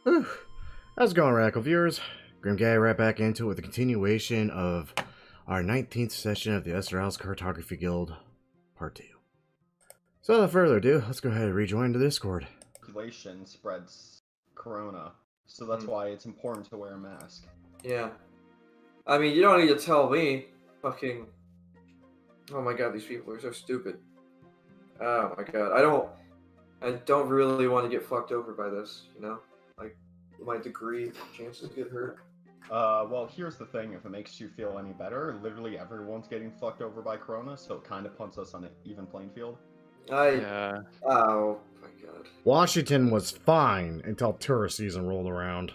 Whew. How's it going, Radical viewers? Grim Guy right back into it with the continuation of our 19th session of the Esterisle Cartography Guild, Part 2. So without further ado, let's go ahead and rejoin the Discord. Population spreads corona, so that's why it's important to wear a mask. Yeah. I mean, you don't need to tell me. Fucking... Oh my god, these people are so stupid. Oh my god, I don't really want to get fucked over by this, you know? Like, my degree chances get hurt. Well, here's the thing, if it makes you feel any better, literally everyone's getting fucked over by corona, so it kind of puts us on an even playing field. Oh my god. Washington was fine until tourist season rolled around.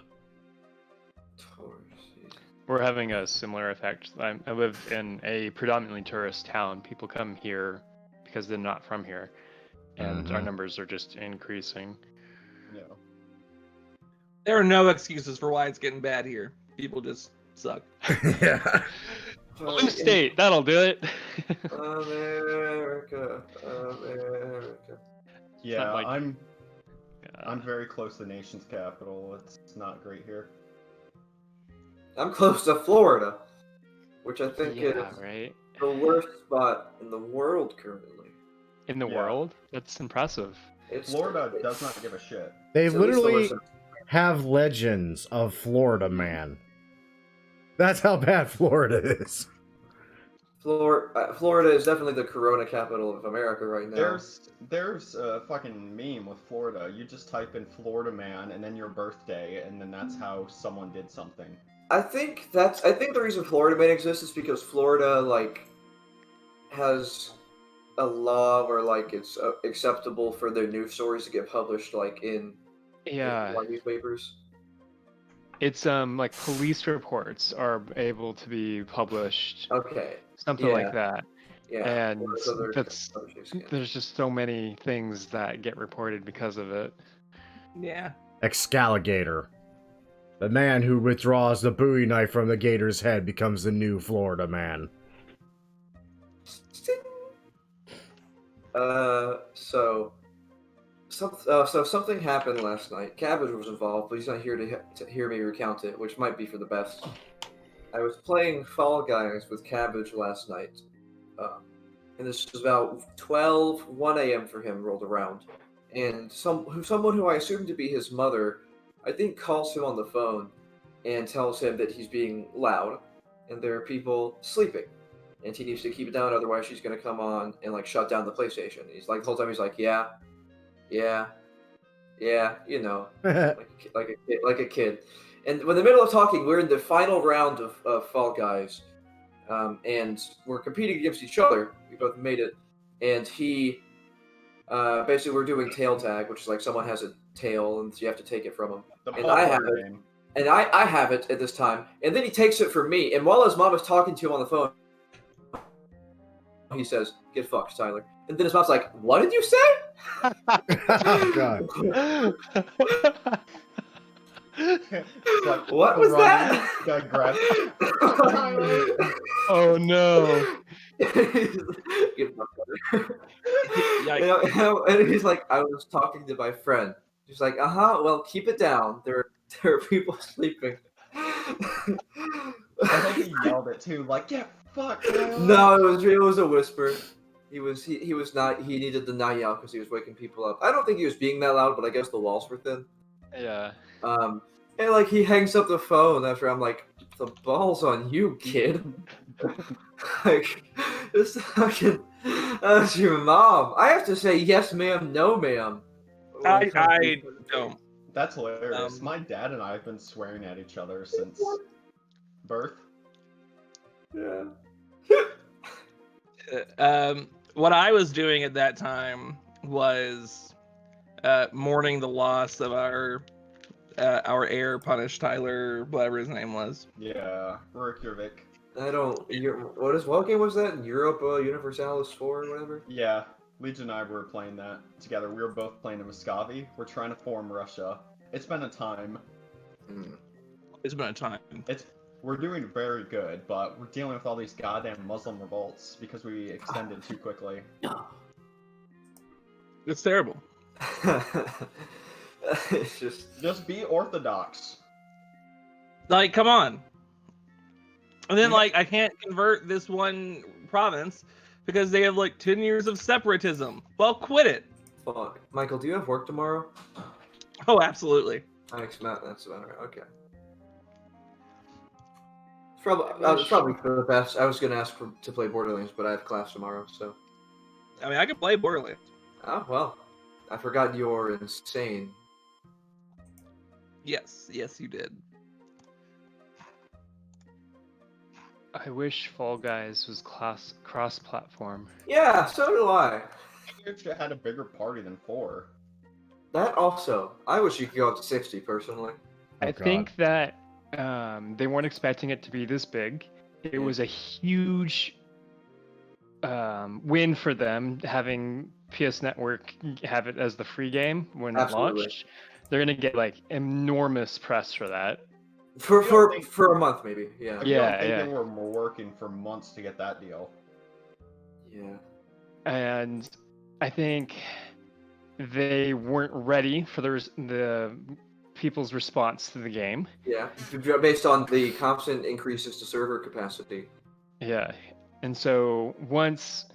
We're having a similar effect. I live in a predominantly tourist town. People come here because they're not from here, and our numbers are just increasing. Yeah. There are no excuses for why it's getting bad here. People just suck. Yeah. Blue state, that'll do it. America. Yeah, like- I'm very close to the nation's capital. It's not great here. I'm close to Florida, which I think is right. the worst spot in the world currently. In the world? That's impressive. Florida does not give a shit. They It's at least the literally worst. have legends of Florida Man. That's how bad Florida is. Florida is definitely the corona capital of America right now. There's a fucking meme with Florida. You just type in Florida Man and then your birthday, and then that's how someone did something. I think the reason Florida Man exists is because Florida has a law where it's acceptable for their news stories to get published in newspapers. It's like police reports are able to be published. Okay. Something like that. Yeah. And there's just so many things that get reported because of it. Yeah. Excaligator. The man who withdraws the Bowie knife from the gator's head becomes the new Florida Man. So something happened last night. Cabbage was involved, but he's not here to hear me recount it, which might be for the best. I was playing Fall Guys with Cabbage last night, and this was about 1 a.m. for him rolled around, and someone who I assumed to be his mother, I think, calls him on the phone and tells him that he's being loud, and there are people sleeping, and he needs to keep it down, otherwise she's gonna come on and shut down the PlayStation. And he's the whole time he's like, yeah, you know, like a kid. And in the middle of talking, we're in the final round of Fall Guys, and we're competing against each other. We both made it, and he basically we're doing tail tag, which is someone has a tail and you have to take it from him. And I have it, and I have it at this time, and then he takes it from me. And while his mom is talking to him on the phone, he says, "Get fucked, Tyler." And then his mom's like, "What did you say?" Oh, God. What was that? Oh no. And he's like, "I was talking to my friend." He's like, well, keep it down. There are people sleeping. I think he yelled it too, get fucked. No, it was a whisper. He was not. He needed to not yell because he was waking people up. I don't think he was being that loud, but I guess the walls were thin. Yeah. And he hangs up the phone after I'm like, "The ball's on you, kid." It's fucking. That's your mom. I have to say yes, ma'am, no, ma'am. I don't. That's hilarious. My dad and I have been swearing at each other since birth. Yeah. What I was doing at that time was mourning the loss of our heir, Punish Tyler, whatever his name was. Yeah, Reykjavik. What game was that? Europa Universalis 4 or whatever? Yeah, Legion and I were playing that together. We were both playing in Muscovy. We're trying to form Russia. It's been a time. It's been a time. We're doing very good, but we're dealing with all these goddamn Muslim revolts because we extended too quickly. It's terrible. It's Just be orthodox. Like, come on. And then, Yeah. like, I can't convert this one province because they have, like, 10 years of separatism. Well, quit it. fuck. Michael, do you have work tomorrow? Oh, absolutely. Thanks, Matt. That's about right. Okay. It's probably for the best. I was gonna ask to play Borderlands, but I have class tomorrow, so. I mean, I can play Borderlands. Oh well. I forgot you're insane. Yes, you did. I wish Fall Guys was cross-platform. Yeah, so do I. You should have had a bigger party than 4. That also. I wish you could go up to 60 personally. I think that they weren't expecting it to be this big. It was a huge win for them having PS Network have it as the free game when it launched. They're gonna get like enormous press for that. For a month maybe. Yeah. They were working for months to get that deal. Yeah. And I think they weren't ready for the people's response to the game. Yeah. Based on the constant increases to server capacity. Yeah. And so once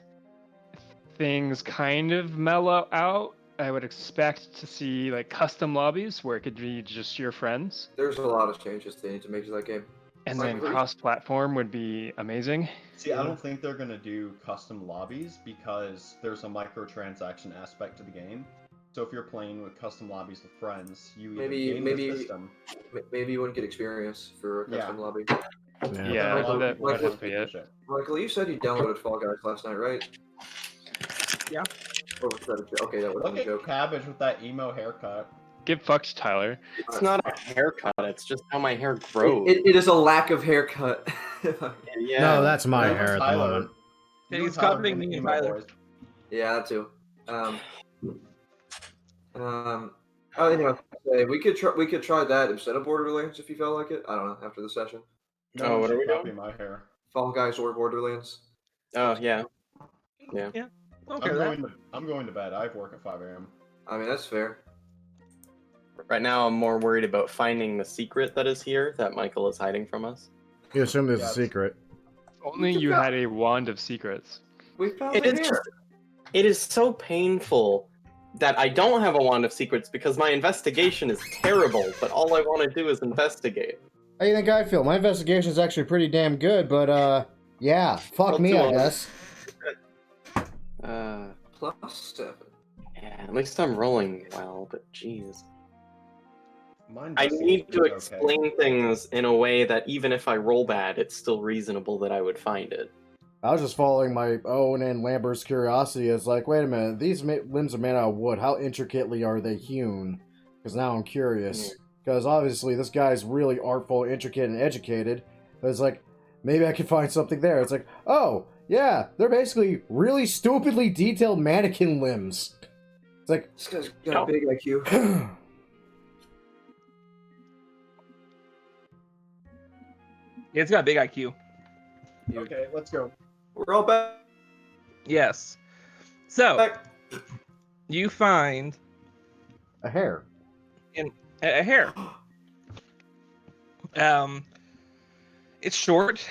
things kind of mellow out, I would expect to see like custom lobbies where it could be just your friends. There's a lot of changes they need to make to that game. And then cross-platform would be amazing. See, I don't think they're gonna do custom lobbies because there's a microtransaction aspect to the game. So if you're playing with custom lobbies with friends, you game the system. Maybe you wouldn't get experience for a custom lobby. Yeah, that would be it. Michael, you said you downloaded Fall Guys last night, right? Yeah. Or was that a joke? Okay, that was Look a at joke. Cabbage with that emo haircut. Get fucked, Tyler. It's not a haircut, it's just how my hair grows. It is a lack of haircut. Yeah. No, that's my hair at the moment. He's copying me and Tyler. Yeah, that too. Anyway, we could try that instead of Borderlands if you felt like it. I don't know, after the session. No, what are we copy doing? my hair. Fall Guys or Borderlands. Oh, yeah. Okay, I'm going to bed. I have work at 5 a.m. I mean, that's fair. Right now, I'm more worried about finding the secret that is here that Michael is hiding from us. You assume there's a secret. Only you had a wand of secrets. We found It it is here. It is so painful that I don't have a wand of secrets because my investigation is terrible, but all I want to do is investigate. How do you think I feel? My investigation is actually pretty damn good, but yeah, fuck me, I guess. +7. Yeah, at least I'm rolling well, but jeez. Mine I just need seems to okay. explain things in a way that even if I roll bad, it's still reasonable that I would find it. I was just following my own and Lambert's curiosity. It's like, wait a minute, these limbs are made out of wood. How intricately are they hewn? Because now I'm curious. Because obviously this guy's really artful, intricate, and educated. But it's like, maybe I could find something there. It's like, oh, yeah, they're basically really stupidly detailed mannequin limbs. It's like, This guy's got a big IQ. Yeah, it's got a big IQ. Okay, let's go. We're all back. Yes. So, you find a hair. a hair. It's short,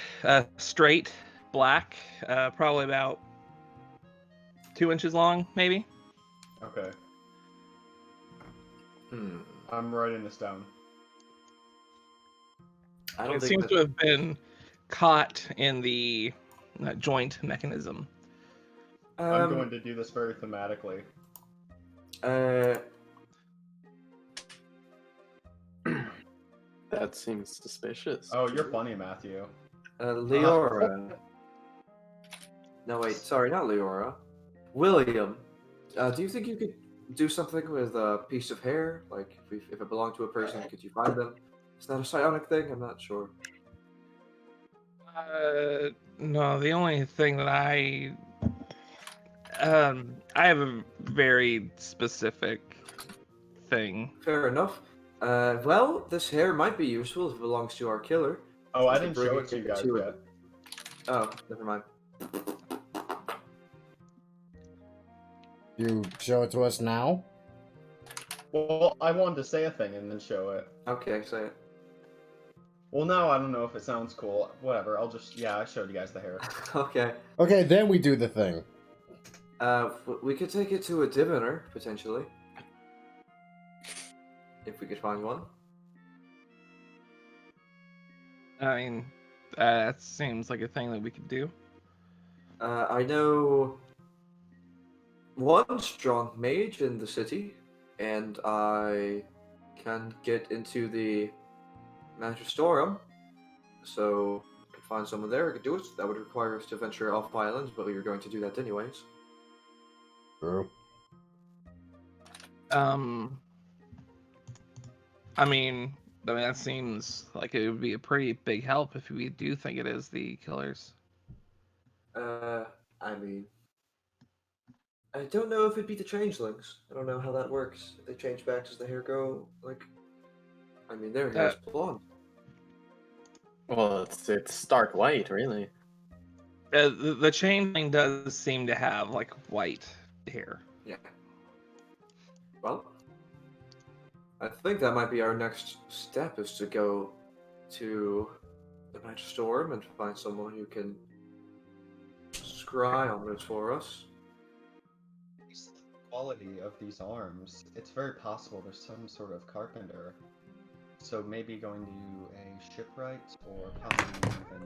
straight, black, probably about 2 inches long, maybe. Okay. I'm writing this down. I don't It think seems to have been caught in the joint mechanism. I'm going to do this very thematically. That seems suspicious. Oh, you're funny, Matthew. Leora. No, wait, sorry, not Leora. William, do you think you could do something with a piece of hair? Like, if it belonged to a person, could you find them? Is that a psionic thing? I'm not sure. No, the only thing that I have a very specific thing. Fair enough. Well, this hair might be useful if it belongs to our killer. Oh, I We didn't could show bring it to you guys to yet. Oh, never mind. You show it to us now? Well, I wanted to say a thing and then show it. Okay, say it. Well, now I don't know if it sounds cool. Whatever, I showed you guys the hair. Okay. Okay, then we do the thing. We could take it to a diviner, potentially. If we could find one. I mean, that seems like a thing that we could do. I know one strong mage in the city, and I can get into the Magistorium, so I could find someone there who could do it. That would require us to venture off island, but we were going to do that anyways. True. I mean, that seems like it would be a pretty big help if we do think it is the killers. I mean, I don't know if it'd be the changelings. I don't know how that works. If they change back, does the hair go like? I mean, their hair's blonde. Well, it's stark white, really. The changeling does seem to have like white hair. Yeah. Well, I think that might be our next step, is to go to the Magistorium and find someone who can scry on this for us. Based on the quality of these arms, it's very possible there's some sort of carpenter. So maybe going to a shipwright or possibly even...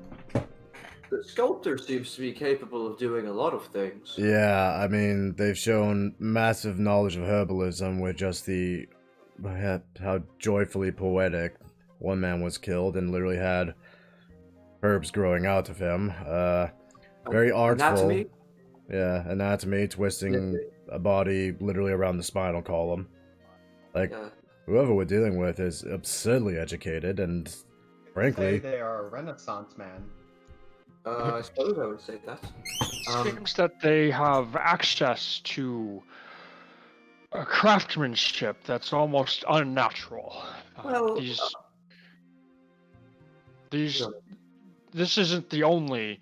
The sculptor seems to be capable of doing a lot of things. Yeah, I mean, they've shown massive knowledge of herbalism with just the... how joyfully poetic one man was killed and literally had herbs growing out of him. Very artful. Anatomy? Yeah, anatomy, twisting a body literally around the spinal column. Like, whoever we're dealing with is absurdly educated and, frankly... They are a Renaissance man. I suppose I would say that. Seems that they have access to a craftsmanship that's almost unnatural. Well, This isn't the only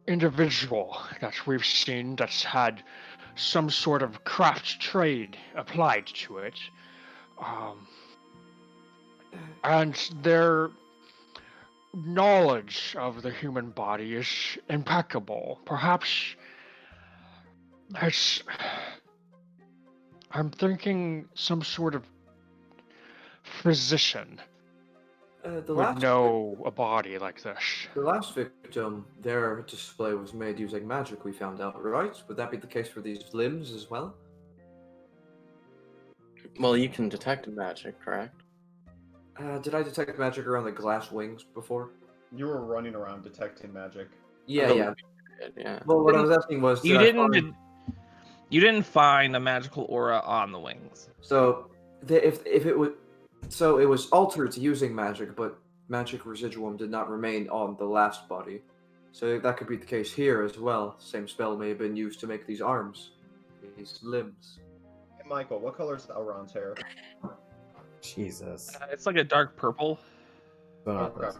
individual that we've seen that's had some sort of craft trade applied to it. And their knowledge of the human body is impeccable. Perhaps I'm thinking some sort of physician would know a body like this. The last victim, their display was made using magic, we found out, right? Would that be the case for these limbs as well? Well, you can detect magic, correct? Did I detect magic around the glass wings before? You were running around detecting magic. Yeah. Yeah. Well, what I was asking was, You didn't find a magical aura on the wings. So, if it was, so it was altered using magic, but magic residuum did not remain on the last body. So that could be the case here as well. Same spell may have been used to make these arms, these limbs. Hey, Michael, what color is Elrond's hair? Jesus. It's like a dark purple. Okay.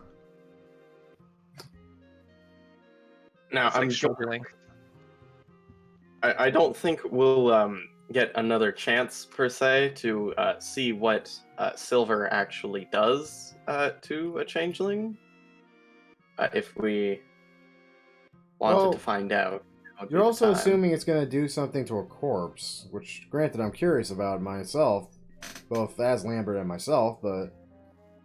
Now, It's like shoulder length. I don't think we'll get another chance per se to see what silver actually does to a changeling. If we wanted to find out. You're also assuming it's going to do something to a corpse, which, granted, I'm curious about myself, both as Lambert and myself, but,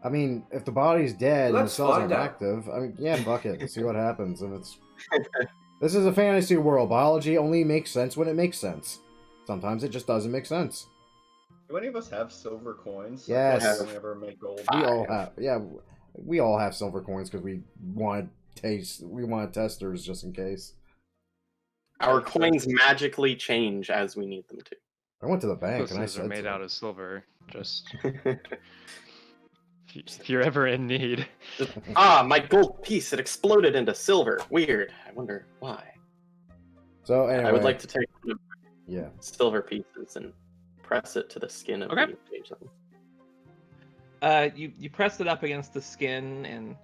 I mean, if the body's dead and the cells aren't active, I mean, yeah, fuck it, let's see what happens. If it's... This is a fantasy world. Biology only makes sense when it makes sense. Sometimes it just doesn't make sense. Do any of us have silver coins? Yes. I only ever make gold. We all have, yeah, we all have silver coins because we want testers just in case. Our coins magically change as we need them to. I went to the bank and I Those said are made so. out of silver. Just if you're ever in need. My gold piece, it exploded into silver. Weird. I wonder why. So anyway, I would like to take one of yeah. silver pieces and press it to the skin of Okay. the changeling. You press it up against the skin and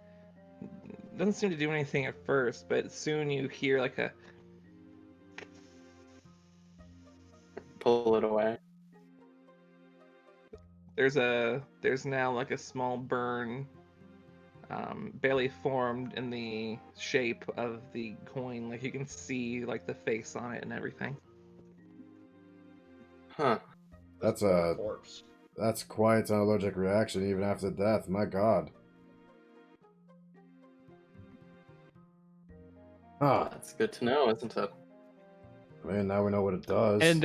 it doesn't seem to do anything at first, but soon you hear like a... Pull it away. there's now like a small burn, barely formed in the shape of the coin. Like you can see like the face on it and everything. Huh. That's a corpse. That's quite an allergic reaction even after death. My God. Ah, That's good to know, isn't it? I mean, now we know what it does. And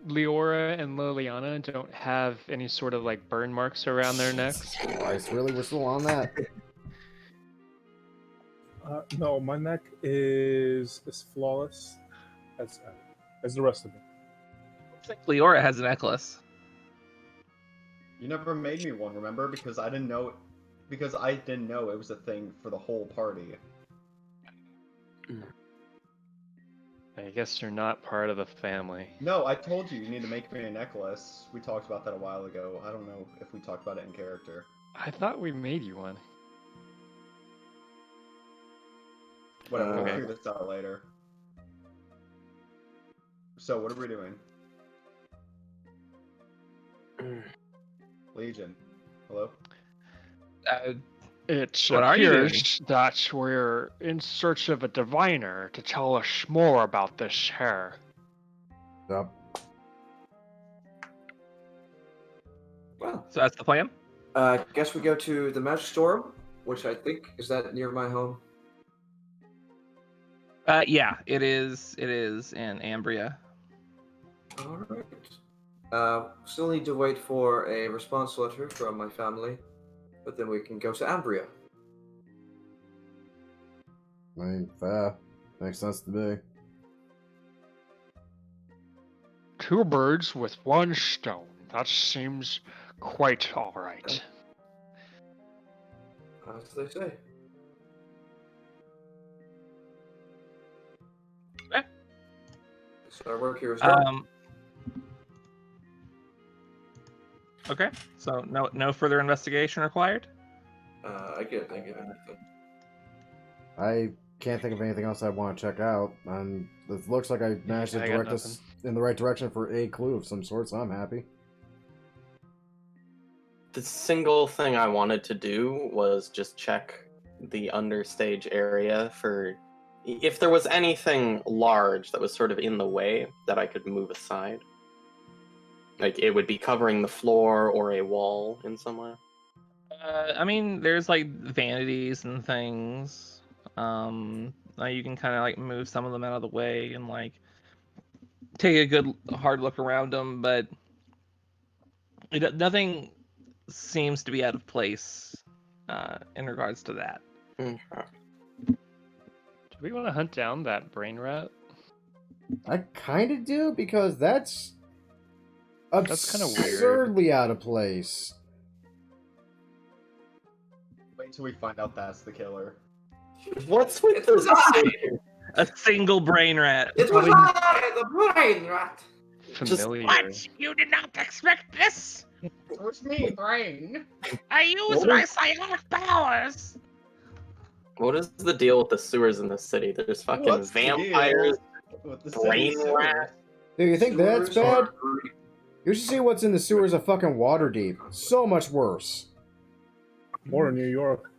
Leora and Liliana don't have any sort of like burn marks around their necks. Christ, really? We're still on that? No, my neck is flawless as the rest of it. Looks like Leora has a necklace. You never made me one, remember? Because I didn't know it was a thing for the whole party. I guess you're not part of the family. No, I told you need to make me a necklace. We talked about that a while ago. I don't know if we talked about it in character. I thought we made you one. Whatever, we'll Okay. figure this out later. So, what are we doing? Legion. Hello? It What are you appears that we're in search of a diviner to tell us more about this hair. Yep. Well, So that's the plan. guess we go to the Magic Storm, which I think is that near my home. Yeah, it is. It is in Ambria. All right. Still need to wait for a response letter from my family, but then we can go to Ambria. I mean, fair. Makes sense to me. Two birds with one stone. That seems quite alright. As they say. Okay. So our work here is done. Okay. So no further investigation required. I can't think of anything. I can't think of anything else I want to check out, and it looks like I managed to I got direct us in the right direction for a clue of some sort, so I'm happy. The single thing I wanted to do was just check the understage area for if there was anything large that was sort of in the way that I could move aside. Like it would be covering the floor or a wall in some way. I mean, there's like vanities and things. You can kind of like move some of them out of the way and like take a good hard look around them, but nothing seems to be out of place in regards to that. Okay. Do we want to hunt down that brain rat? I kind of do, because that's That's kinda weird. absurdly out of place. Wait till we find out that's the killer. What's with It was I! A single brain rat. It was I, the brain rat! Familiar. What? You did not expect this? It was me, Brain! I use my psionic powers! What is the deal with the sewers in the city? There's fucking What's the deal vampires, with the brain city rat. Do you think that's Sewers bad? are great. You should see what's in the sewers of fucking Waterdeep. So much worse. Or in New York.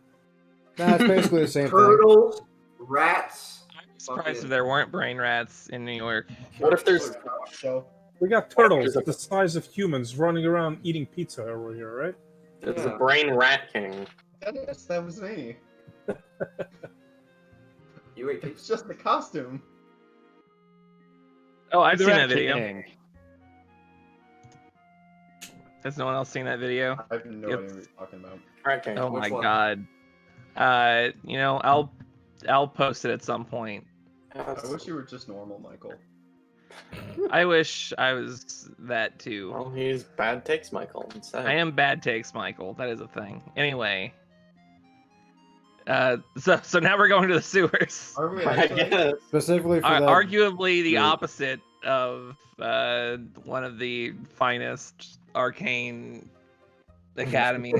Nah, it's basically the same thing. Turtles, rats. I'm surprised if there weren't brain rats in New York. What if there's So, We got turtles the size of humans running around eating pizza over here, right? there's Yeah. a brain rat king? Dennis, that was me. You ate It's pizza. just the costume. Oh, I've The seen Rat that video. King. Has no one else seen that video? I have no Yep. idea what you're talking about. Rat king. Oh Which my one? god. I'll post it at some point. I wish you were just normal, Michael. I wish I was that too. Well, he's bad takes, Michael. Instead. I am bad takes, Michael. That is a thing. Anyway. So now we're going to the sewers. Are we I actually? guess. Specifically for that. Arguably the group. opposite of one of the finest arcane academies.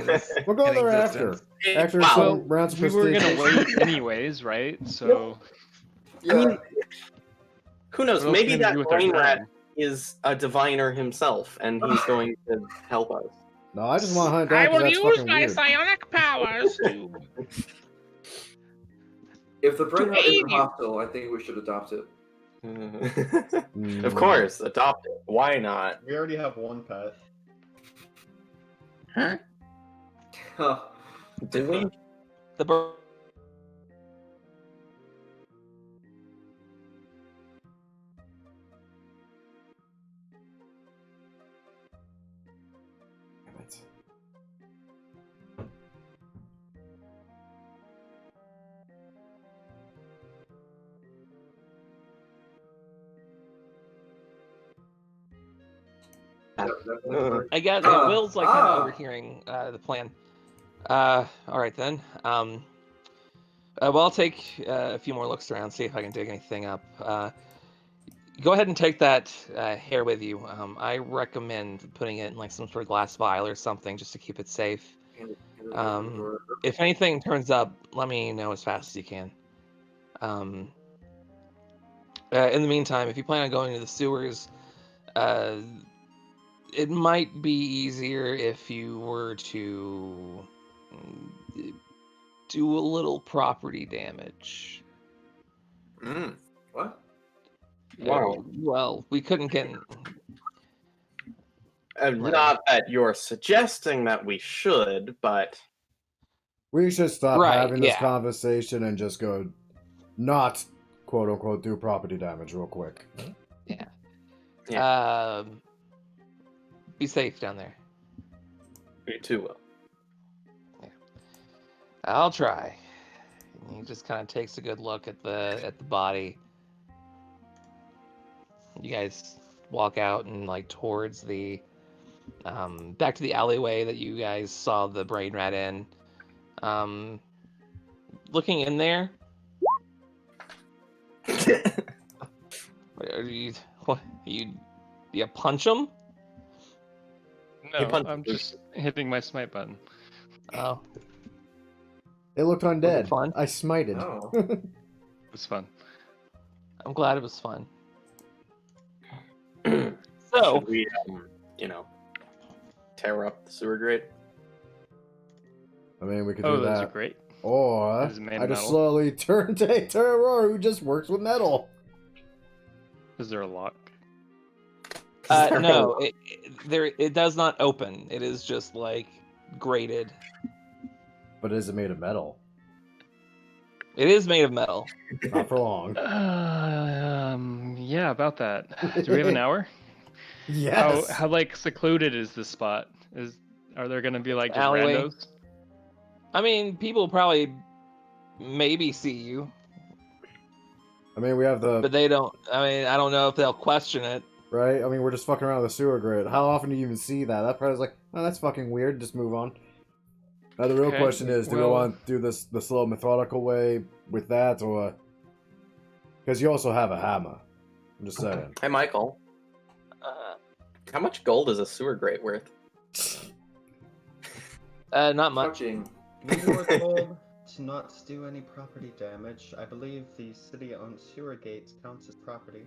We'll go in there after. existence. After Wow. some rounds of We were gonna prestige. wait anyways, right? So I mean, who knows? what else Maybe can we that do with our brain rat time? is a diviner himself, and he's going to help us. No, I just want to hunt down I because will that's use fucking my weird. psionic powers to If the brain aid isn't you. hostile, I think we should adopt it. Of course, adopt it. Why not? We already have one pet. Huh? Huh. Do we? The bird. Damn it. Yeah, definitely. I guess Will's like kind of overhearing the plan. All right then. Well, I'll take a few more looks around, see if I can dig anything up. Go ahead and take that hair with you. I recommend putting it in like some sort of glass vial or something just to keep it safe. If anything turns up, let me know as fast as you can. In the meantime, if you plan on going to the sewers, it might be easier if you were to do a little property damage. What? Wow. Well, we couldn't get. Not that you're suggesting that we should, but We should stop Right, having this yeah. conversation and just go not quote unquote do property damage real quick. Be safe down there. you too will. I'll try. He just kind of takes a good look at the body. You guys walk out and like towards the back to the alleyway that you guys saw the brain rat in. Looking in there. Are you what? You punch him? No, punched I'm Bruce. just hitting my smite button. Oh, It looked undead. fun? I smited. Oh. It was fun. I'm glad it was fun. So, Should we, tear up the sewer grate? I mean, we could Oh, do those are that. great. Or It is made of I just metal. slowly turn to a terror who just works with metal. Is there a lock? no, it does not open. It is just like grated. But is it made of metal? It is made of metal. Not for long. Yeah, about that. Do we have an hour? Yes. How like secluded is this spot? Are there gonna be like just Alleyway? randos? I mean, people probably maybe see you, I mean, we have the but they don't. I mean, I don't know if they'll question it. right. I mean, we're just fucking around with the sewer grid. How often do you even see that? That probably like, oh, that's fucking weird. Just move on. Now the real Okay, question is, do we well- want to do this the slow, methodical way with that, or because you also have a hammer? I'm just saying. Hey, Michael. How much gold is a sewer grate worth? Not much. Touching. We were told to not do any property damage. I believe the city-owned sewer gates counts as property.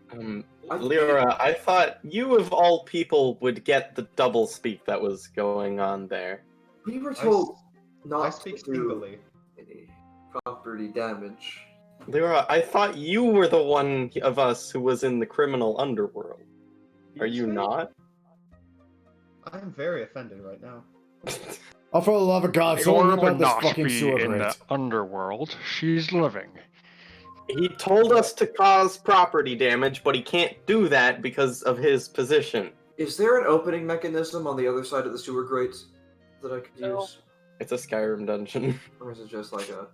Lyra, I thought you of all people would get the double speak that was going on there. We were told I not speak to do singly. any property damage. Lyra, I thought you were the one of us who was in the criminal underworld. Are you say? not? I'm very offended right now. Oh, for the love of God, someone Lyra rip would out this not fucking be sewer in grate. the underworld. She's living. He told us to cause property damage, but he can't do that because of his position. Is there an opening mechanism on the other side of the sewer grate that I could No. use? It's a Skyrim dungeon. Or is it just like a...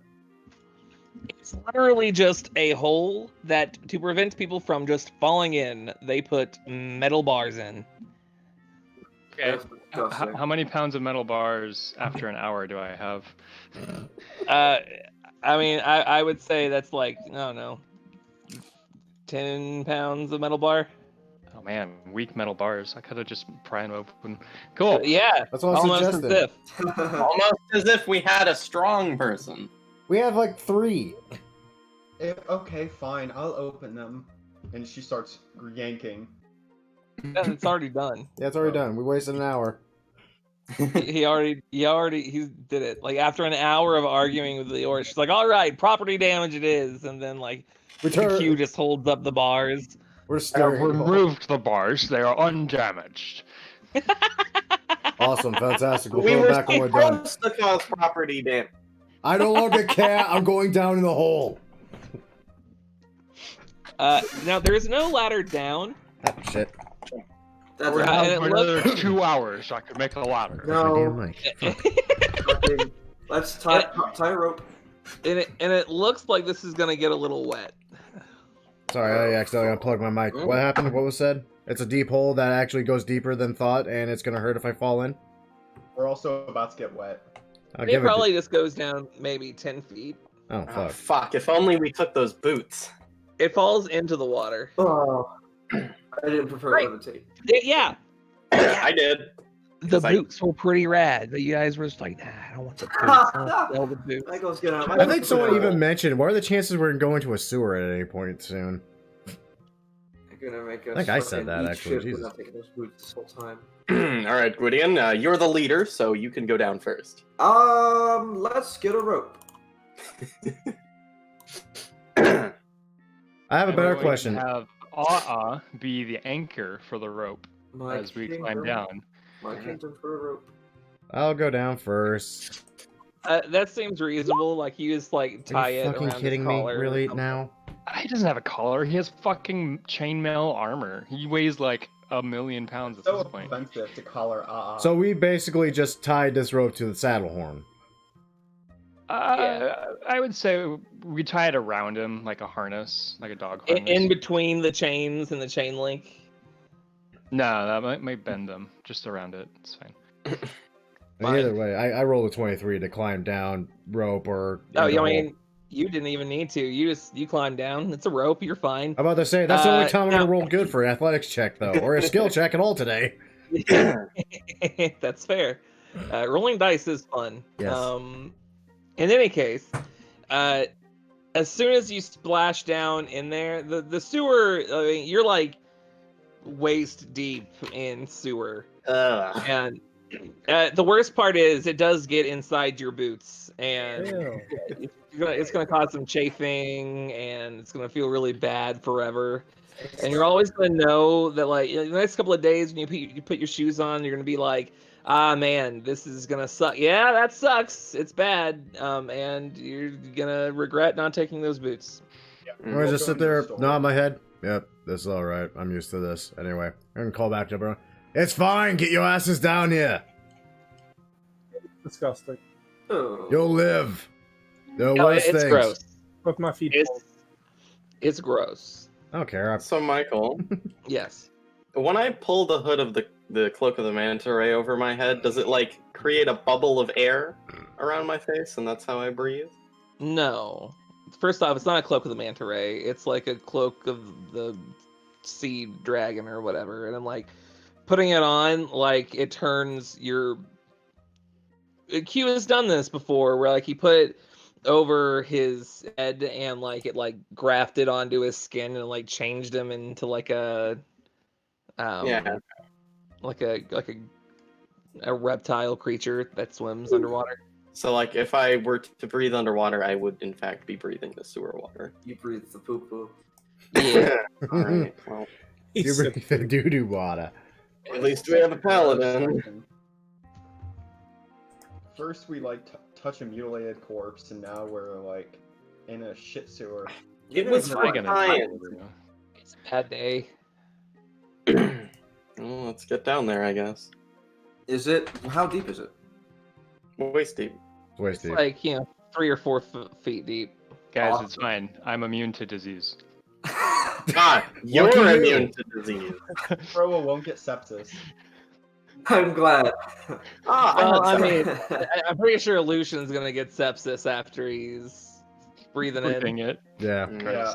It's literally just a hole that, to prevent people from just falling in, they put metal bars in. Okay. That's disgusting. How many pounds of metal bars after an hour do I have? I mean, I would say that's like, I don't know, 10 pounds of metal bar. Oh man, weak metal bars. I could have just pry them open. Cool. Yeah, That's what I almost as suggested. if. Almost as if we had a strong person. We have like 3. Okay, fine, I'll open them. And she starts yanking. It's already done. Yeah, it's already done. We wasted an hour. he did it. Like after an hour of arguing with Leora, she's like, "All right, property damage it is," and then like Q just holds up the bars. We're I have staring. removed the bars. They are undamaged. Awesome, fantastic. We'll we put were it back when we're done. supposed to cause property damage. I no longer care. I'm going down in the hole. Now there is no ladder down. Oh, shit. That's We're a- not- I and have it another looks- 2 hours. I could make a ladder. Damn no. mic. Fucking, let's tie a rope. And it looks like this is gonna get a little wet. Sorry, I accidentally unplugged my mic. What happened? What was said? It's a deep hole that actually goes deeper than thought, and it's gonna hurt if I fall in. We're also about to get wet. I'll It give probably just goes down maybe 10 feet. Oh Oh, fuck. fuck! If only we took those boots. It falls into the water. Oh, I didn't prefer Right. levitate. Yeah, I did. the It's like- boots were pretty rad, but you guys were just like, nah, I don't want the boots. I want to sell the boots. That goes good on my I think someone even mentioned, what are the chances we're going to a sewer at any point soon? You're gonna make us I think I said fucking that, eat actually, shit Jesus. without taking those boots this whole time. All right, Gwydion, you're the leader, so you can go down first. Let's get a rope. I have a And better we're going to question. Have be the anchor for the rope My as we king climb for- down. My kingdom for a rope. I'll go down first. That seems reasonable. Like you just like tie Are you it fucking around kidding his me? collar. Really now? He doesn't have a collar. He has fucking chainmail armor. He weighs like 1,000,000 pounds at So this point. offensive to collar So we basically just tied this rope to the saddle horn. I would say we tie it around him like a harness, like a dog harness. In between the chains and the chain link. No, that might bend them. Just around it. It's fine. And either way, I rolled a 23 to climb down rope or. Oh, either I mean, hole. you didn't even need to. You climb down. It's a rope. You're fine. I'm about to say that's the only time I'm now- gonna roll good for an athletics check though, or a skill check at all today. That's fair. Rolling dice is fun. Yes. In any case, as soon as you splash down in there, the sewer, I mean, you're like waist deep in sewer. And the worst part is it does get inside your boots, and Ew. it's gonna cause some chafing, and it's gonna feel really bad forever. And you're always gonna know that, like, in the next couple of days when you put your shoes on, you're gonna be like, ah, man, this is gonna suck. Yeah, that sucks. It's bad. And you're gonna regret not taking those boots. I'm gonna just sit there, nod my head. Yep, this is all right. I'm used to this. Anyway, I'm gonna call back to everyone. It's fine. Get your asses down here. Disgusting. Oh. You'll live. The No, worst it's things. gross. Put my feet. It's gross. I don't care. So, Michael, Yes. when I pull the hood of the cloak of the manta ray over my head, does it like create a bubble of air around my face, and that's how I breathe? No. First off, it's not a cloak of the manta ray. It's like a cloak of the sea dragon or whatever. And I'm like, putting it on, like, it turns your. Q has done this before, where like he put it over his head and like it like grafted onto his skin and like changed him into like a. Yeah. Like a reptile creature that swims underwater. So, like, if I were to breathe underwater, I would in fact be breathing the sewer water. You breathe the poo poo. Yeah. All right. Well, You breathe the doo-doo water. at least we have a paladin. First we like touch a mutilated corpse, and now we're like in a shit sewer. It was Am I gonna science. It's a bad day. Well, let's get down there, I guess. Is it? How deep is it? Waist deep. Waist It's deep. like, 3 or 4 feet deep. Guys, it's fine. I'm immune to disease. God, you're Lucky you. immune to disease. Froa won't get sepsis. I'm glad. Well, I mean, I'm pretty sure Lucian's gonna get sepsis after he's breathing Breathing in. it. Yeah. Yeah.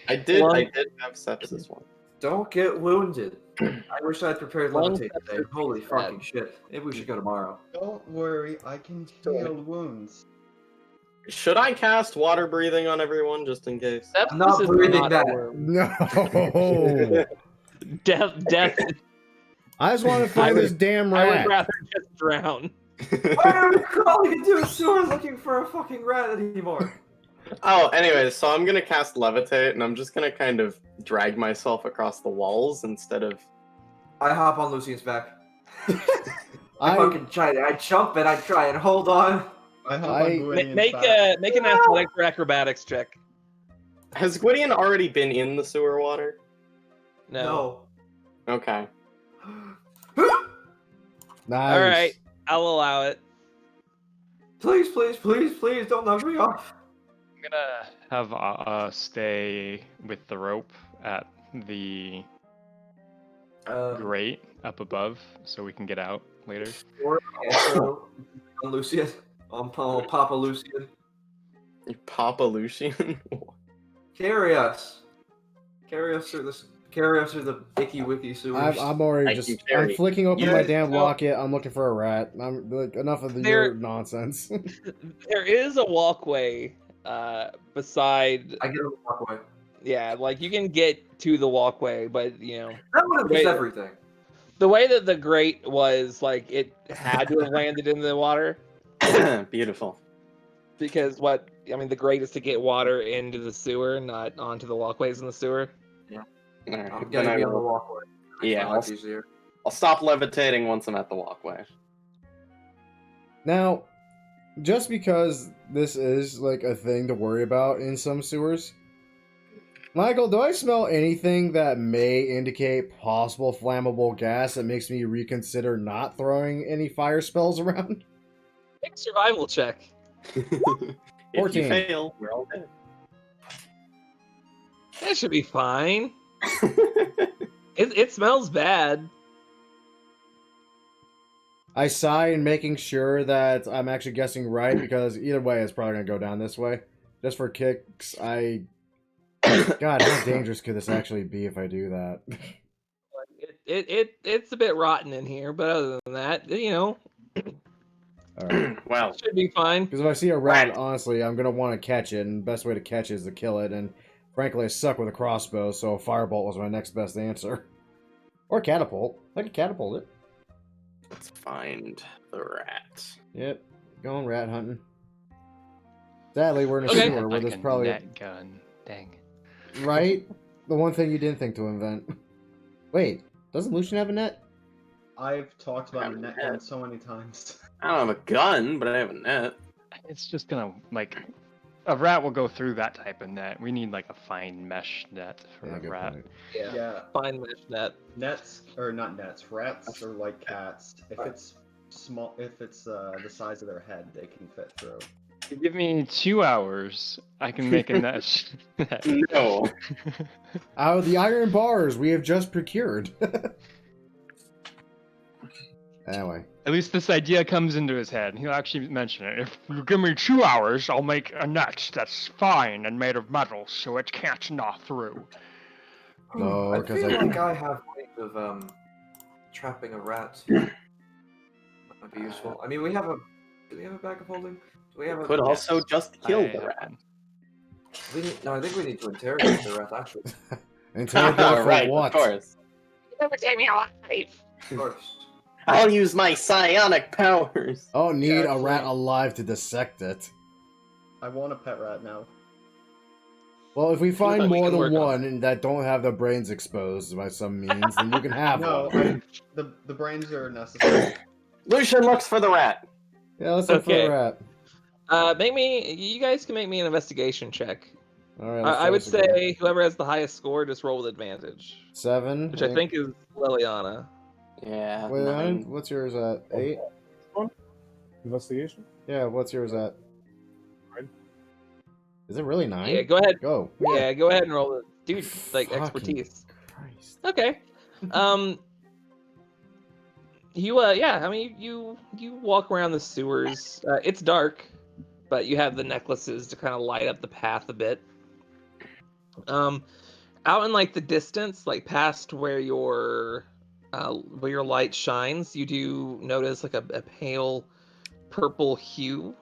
I did Lung- have sepsis once. Don't get wounded. I wish I'd prepared Lung levitate today. sepsis Holy is fucking bad. shit. Maybe we should go tomorrow. Don't worry, I can heal wounds. Should I cast water breathing on everyone just in case? Sepsis Not is breathing not that. a word. No. Death. I just want to find this damn I rat. would rather just drown. Why are we crawling into a sewer looking for a fucking rat anymore? Oh, anyways, so I'm gonna cast Levitate, and I'm just gonna kind of drag myself across the walls instead of... I hop on Lucian's back. I I fucking try it. I jump and I try and hold on. I hop I- on Gwydion's back. Make an athletics or acrobatics check. Has Gwydion already been in the sewer water? No. Okay. nice. All right, I'll allow it. Please, please, please, please don't knock me off. I'm gonna have stay with the rope at the grate up above, so we can get out later. So, on Lucian. On Papa Lucian. Papa Lucian? Carry us. Carry us through the icky wicky sewers. I'm already Thank just. you, I'm Terry. flicking open Yeah, my damn so- locket. I'm looking for a rat. I'm like enough of There- your nonsense. There is a walkway beside. I get on the walkway. Yeah, like you can get to the walkway, but you know That would have Wait. just everything. the way that the grate was, like it had to have landed in the water Beautiful. because the grate is to get water into the sewer, not onto the walkways in the sewer. All right, I'm then gonna I be on the will- walkway. Yeah, It's easier. I'll stop levitating once I'm at the walkway. Now, just because this is like a thing to worry about in some sewers, Michael, do I smell anything that may indicate possible flammable gas that makes me reconsider not throwing any fire spells around? Make a survival check. If 14. you fail, we're all dead. That should be fine. It smells bad. I sigh in making sure that I'm actually guessing right, because either way, it's probably going to go down this way. Just for kicks, God, how dangerous could this actually be if I do that? It's a bit rotten in here, but other than that, Alright. Well, should be fine. Because if I see a rat, honestly, I'm going to want to catch it, and the best way to catch it is to kill it, and frankly, I suck with a crossbow, so a firebolt was my next best answer. Or catapult. I could catapult it. let's find the rat. Yep, going rat hunting. Sadly, we're in a Okay. sewer where Like there's a probably... net gun. Dang. Right? The one thing you didn't think to invent. Wait, doesn't Lucian have a net? I've talked about have a net net. gun so many times. I don't have a gun, but I have a net. It's just gonna a rat will go through that type of net. We need like a fine mesh net for Yeah, a good rat. point. Yeah, Fine mesh net. nets or not nets. Rats are like cats. If it's small, if it's the size of their head, they can fit through. If you give me 2 hours, I can make a net. No. Out of the iron bars we have just procured. Anyway. At least this idea comes into his head. He'll actually mention it. If you give me 2 hours, I'll make a net that's fine and made of metal, so it can't gnaw through. No, I because feel I... like I have ways of trapping a rat. Might be useful. I mean, do we have a bag of holding? Do we have a? Could also just kill I the have rat. one. No, I think we need to interrogate the rat. Actually, Interrogate for Right, what? of course. Never take me alive. first. I'll use my psionic powers. Oh, need Yeah, a rat actually- alive to dissect it. I want a pet rat now. Well, if we find we more can than work on one and that don't have their brains exposed by some means, then you can have No, one. the brains are necessary. Lucian looks for the rat. Yeah, let's look for Okay. a rat. You guys can make me an investigation check. Alright, I would say whoever has the highest score just roll with advantage, 7. which I think is Liliana. Yeah. Wait, 9. what's yours at? 8? Investigation? Yeah, what's yours at? 9. Is it really 9? Yeah, go ahead. Go. Yeah, go ahead and roll it, dude. Like Fucking expertise. Christ. Okay. You you walk around the sewers. It's dark, but you have the necklaces to kind of light up the path a bit. Out in like the distance, like past where your light shines, you do notice like a pale purple hue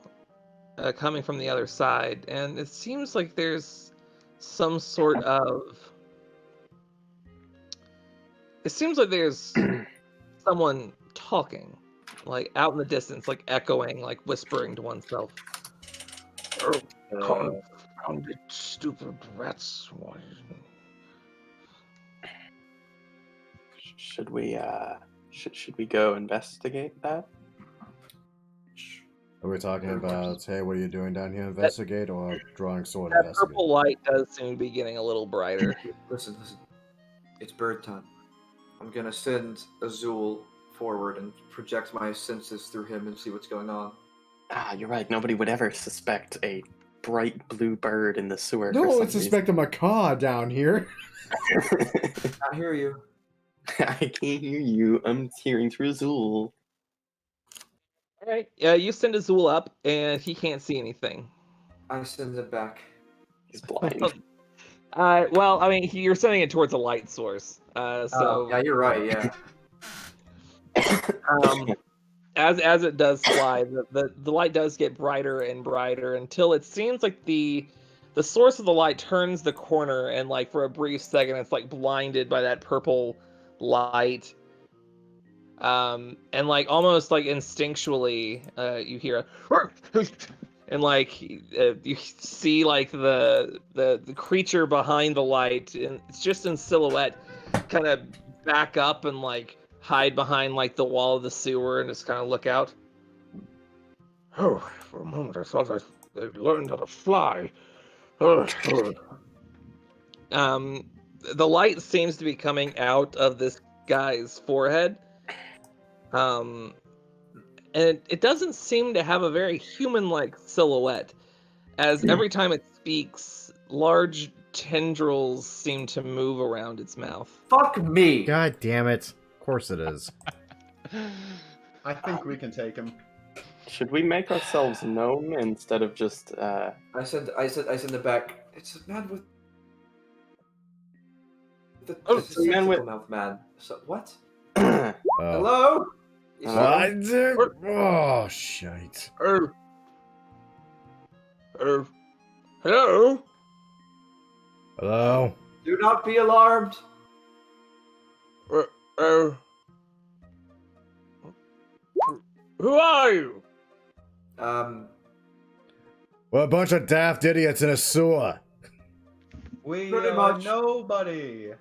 coming from the other side, and it seems like there's some sort of. It seems like there's someone talking, like out in the distance, like echoing, like whispering to oneself. Confounded stupid rats. Should we should we go investigate that? Are we talking about, hey, what are you doing down here? Investigate, or drawing sword? That Investigate. purple light does seem to be getting a little brighter. Listen. It's bird time. I'm gonna send Azul forward and project my senses through him and see what's going on. Ah, you're right. Nobody would ever suspect a bright blue bird in the sewer. No for one some suspect a macaw down here. reason. I hear you. I can't hear you. I'm hearing through Azul. All right. Yeah, you send Azul up, and he can't see anything. I send it back. He's blind. Well, I mean, you're sending it towards a light source. So Yeah, you're right. Yeah. as it does fly, the light does get brighter and brighter until it seems like the source of the light turns the corner, and like for a brief second, it's like blinded by that purple light. And like almost like instinctually, you hear a and like you see like the creature behind the light, and it's just in silhouette, kind of back up and like hide behind like the wall of the sewer and just kind of look out. Oh, for a moment I thought I learned how to fly. The light seems to be coming out of this guy's forehead. And it doesn't seem to have a very human-like silhouette, as every time it speaks, large tendrils seem to move around its mouth. Fuck me. God damn it. Of course it is. I think we can take him. Should we make ourselves known instead of just I send it back. It's a man with the man with mouth man. So what? Oh. Hello? What? Oh, shite. Hello? Hello? Do not be alarmed. Who are you? We're a bunch of daft idiots in a sewer. We Pretty are much. nobody.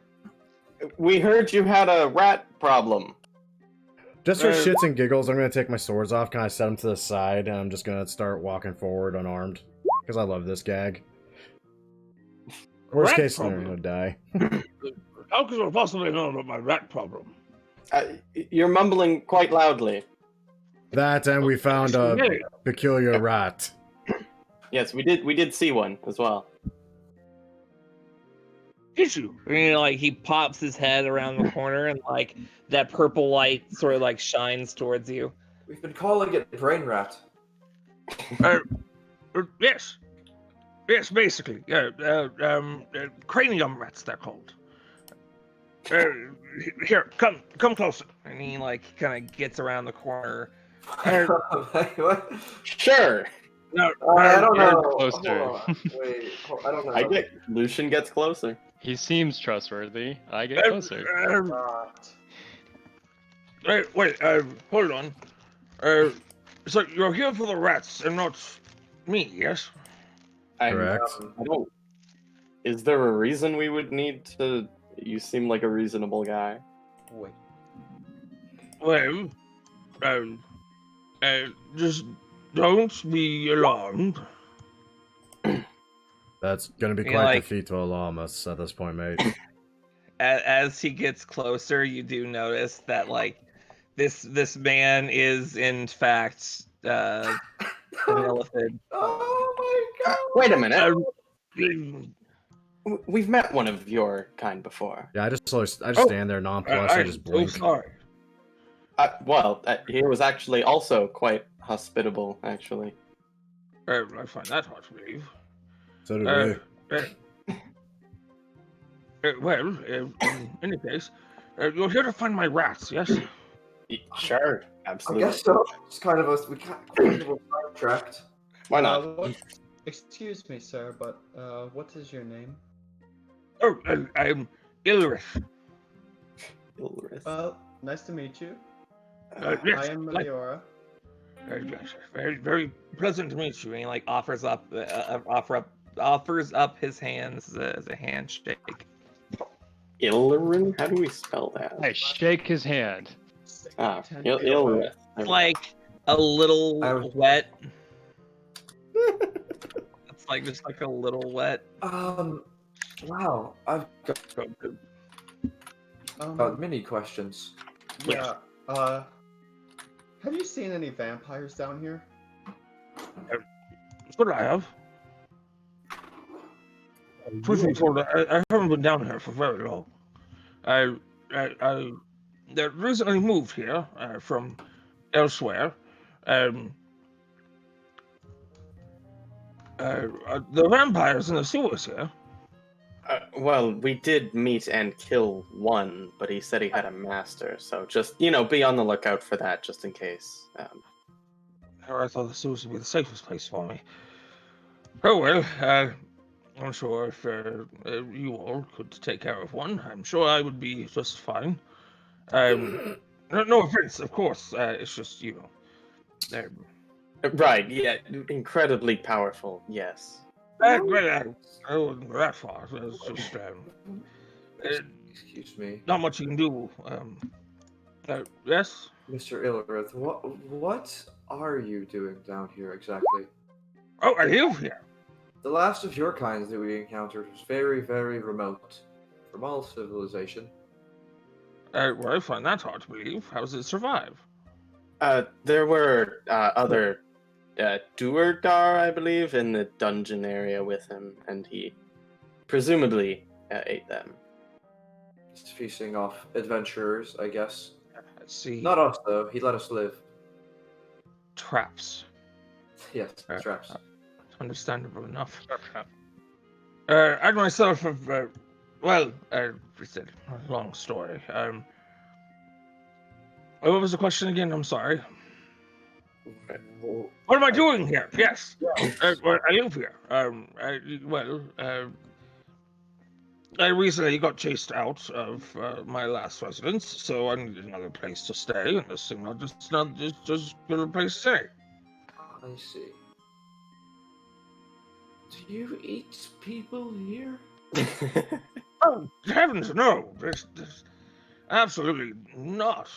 we heard you had a rat problem. Just for shits and giggles, I'm going to take my swords off, kind of set them to the side, and I'm just going to start walking forward unarmed. Because I love this gag. Worst Rat case problem? scenario, die. How could you possibly know about my rat problem? You're mumbling quite loudly. That, and we found a Really? peculiar rat. Yes, we did see one as well. Did you? You know, like he pops his head around the corner, and like that purple light sort of like shines towards you. We've been calling it brain rat. Yes. Yes, basically. Cranium rats, they're called. Here, come closer. And he like kind of gets around the corner. What? Sure. No, I don't know. Closer. Hold on. Wait, I don't know. Lucian gets closer. He seems trustworthy. I get closer. Wait, hold on. So you're here for the rats and not me, yes? Correct. I don't. Is there a reason we would need to? You seem like a reasonable guy. Wait. Well, just don't be alarmed. That's going to be Yeah, quite like- the feat to alarm us at this point, mate. As he gets closer, you do notice that like this man is in fact an elephant. Oh my god. Wait a minute. Um, We've met one of your kind before. Yeah, I just stand there nonplussed. I just blink. so sorry. He was actually also quite hospitable, actually. I find that hard to believe. So do we. Well, in any case, you're here to find my rats, yes? Sure, I absolutely. guess so. It's kind of we kind of sidetracked. Why not? Excuse me, sir, but what is your name? Oh, I'm Ilrith. Ulrich. Well, nice to meet you. Yes, I am like, Meliora. yes, very, very pleasant to meet you. And he like offers up his hands as a handshake. Illyrin? How do we spell that? I shake his hand. Ah, 10 feet away. Illyrin. It's like a little I was- wet. It's like just like a little wet. Wow, I've got many questions. Yeah. Have you seen any vampires down here? That's what I have. Truth be told, I haven't been down here for very long. I recently moved here from elsewhere. The vampires in the sewers here. Well, we did meet and kill one, but he said he had a master, so just, be on the lookout for that, just in case. I thought the sewers would be the safest place for me. Oh well, I'm sure if you all could take care of one, I'm sure I would be just fine. No offense, of course. It's just Right, yeah, incredibly powerful, yes. I wouldn't go that far. It's just Excuse me, not much you can do. Yes. Mr. Illirith. What are you doing down here exactly? Oh, I live here. The last of your kinds that we encountered was very, very remote from all civilization. Well, I find that hard to believe. How does it survive? There were other Duergar, I believe, in the dungeon area with him, and he presumably ate them. Just feasting off adventurers, I guess. Let's see. Not us, though. He let us live. Traps. Yes, traps. Understandable enough. Trap. I myself have, it's a long story. What was the question again? I'm sorry. What am I doing here? Yes. Well, I live here. I recently got chased out of my last residence, so I needed another place to stay, and this thing not just good a place to stay. I see. Do you eat people here? Oh, heavens, no! This absolutely not.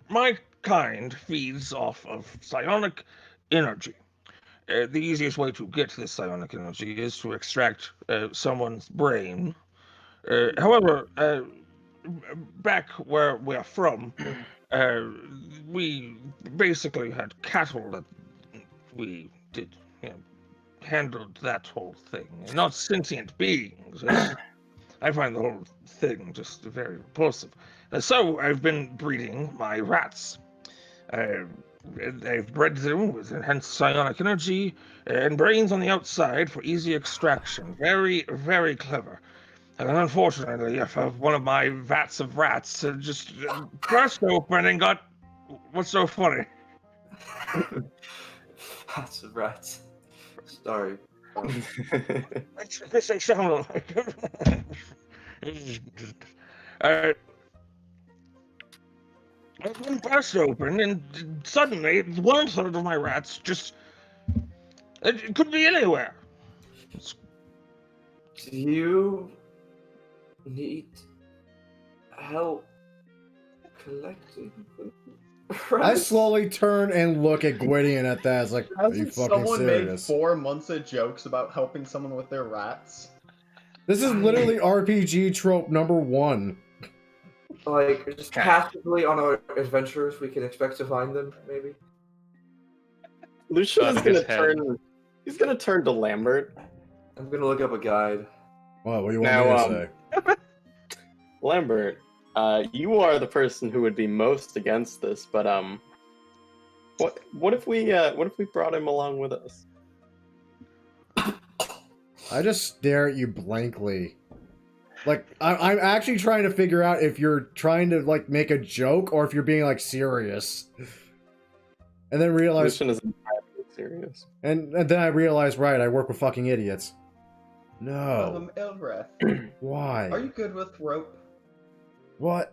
My kind feeds off of psionic energy. The easiest way to get this psionic energy is to extract someone's brain. However, back where we're from, we basically had cattle that we did, handled that whole thing. Not sentient beings. I find the whole thing just very repulsive. So I've been breeding my rats. I've bred them with enhanced psionic energy and brains on the outside for easy extraction. Very, very clever. And unfortunately, one of my vats of rats just burst open and got... What's so funny? That's rats. Sorry. This ain't sound like... One burst open, and suddenly 1/3 of my rats just... It could be anywhere. Do you need help collecting them? I slowly turn and look at Gwydion at that. It's like, are you Hasn't fucking someone made serious? 4 months of jokes about helping someone with their rats? This is literally RPG trope number 1. Like, just passively on our adventures, we can expect to find them, maybe? Lucian is Above gonna his head. turn. He's gonna turn to Lambert. I'm gonna look up a guide. What do you want Now, me to say? Lambert, you are the person who would be most against this, but what if we brought him along with us? I just stare at you blankly. Like, I'm actually trying to figure out if you're trying to, like, make a joke or if you're being, like, serious. And then realize... Lucian is entirely serious. And then I realize, right, I work with fucking idiots. No. Ilrith, Why? are you good with rope? What?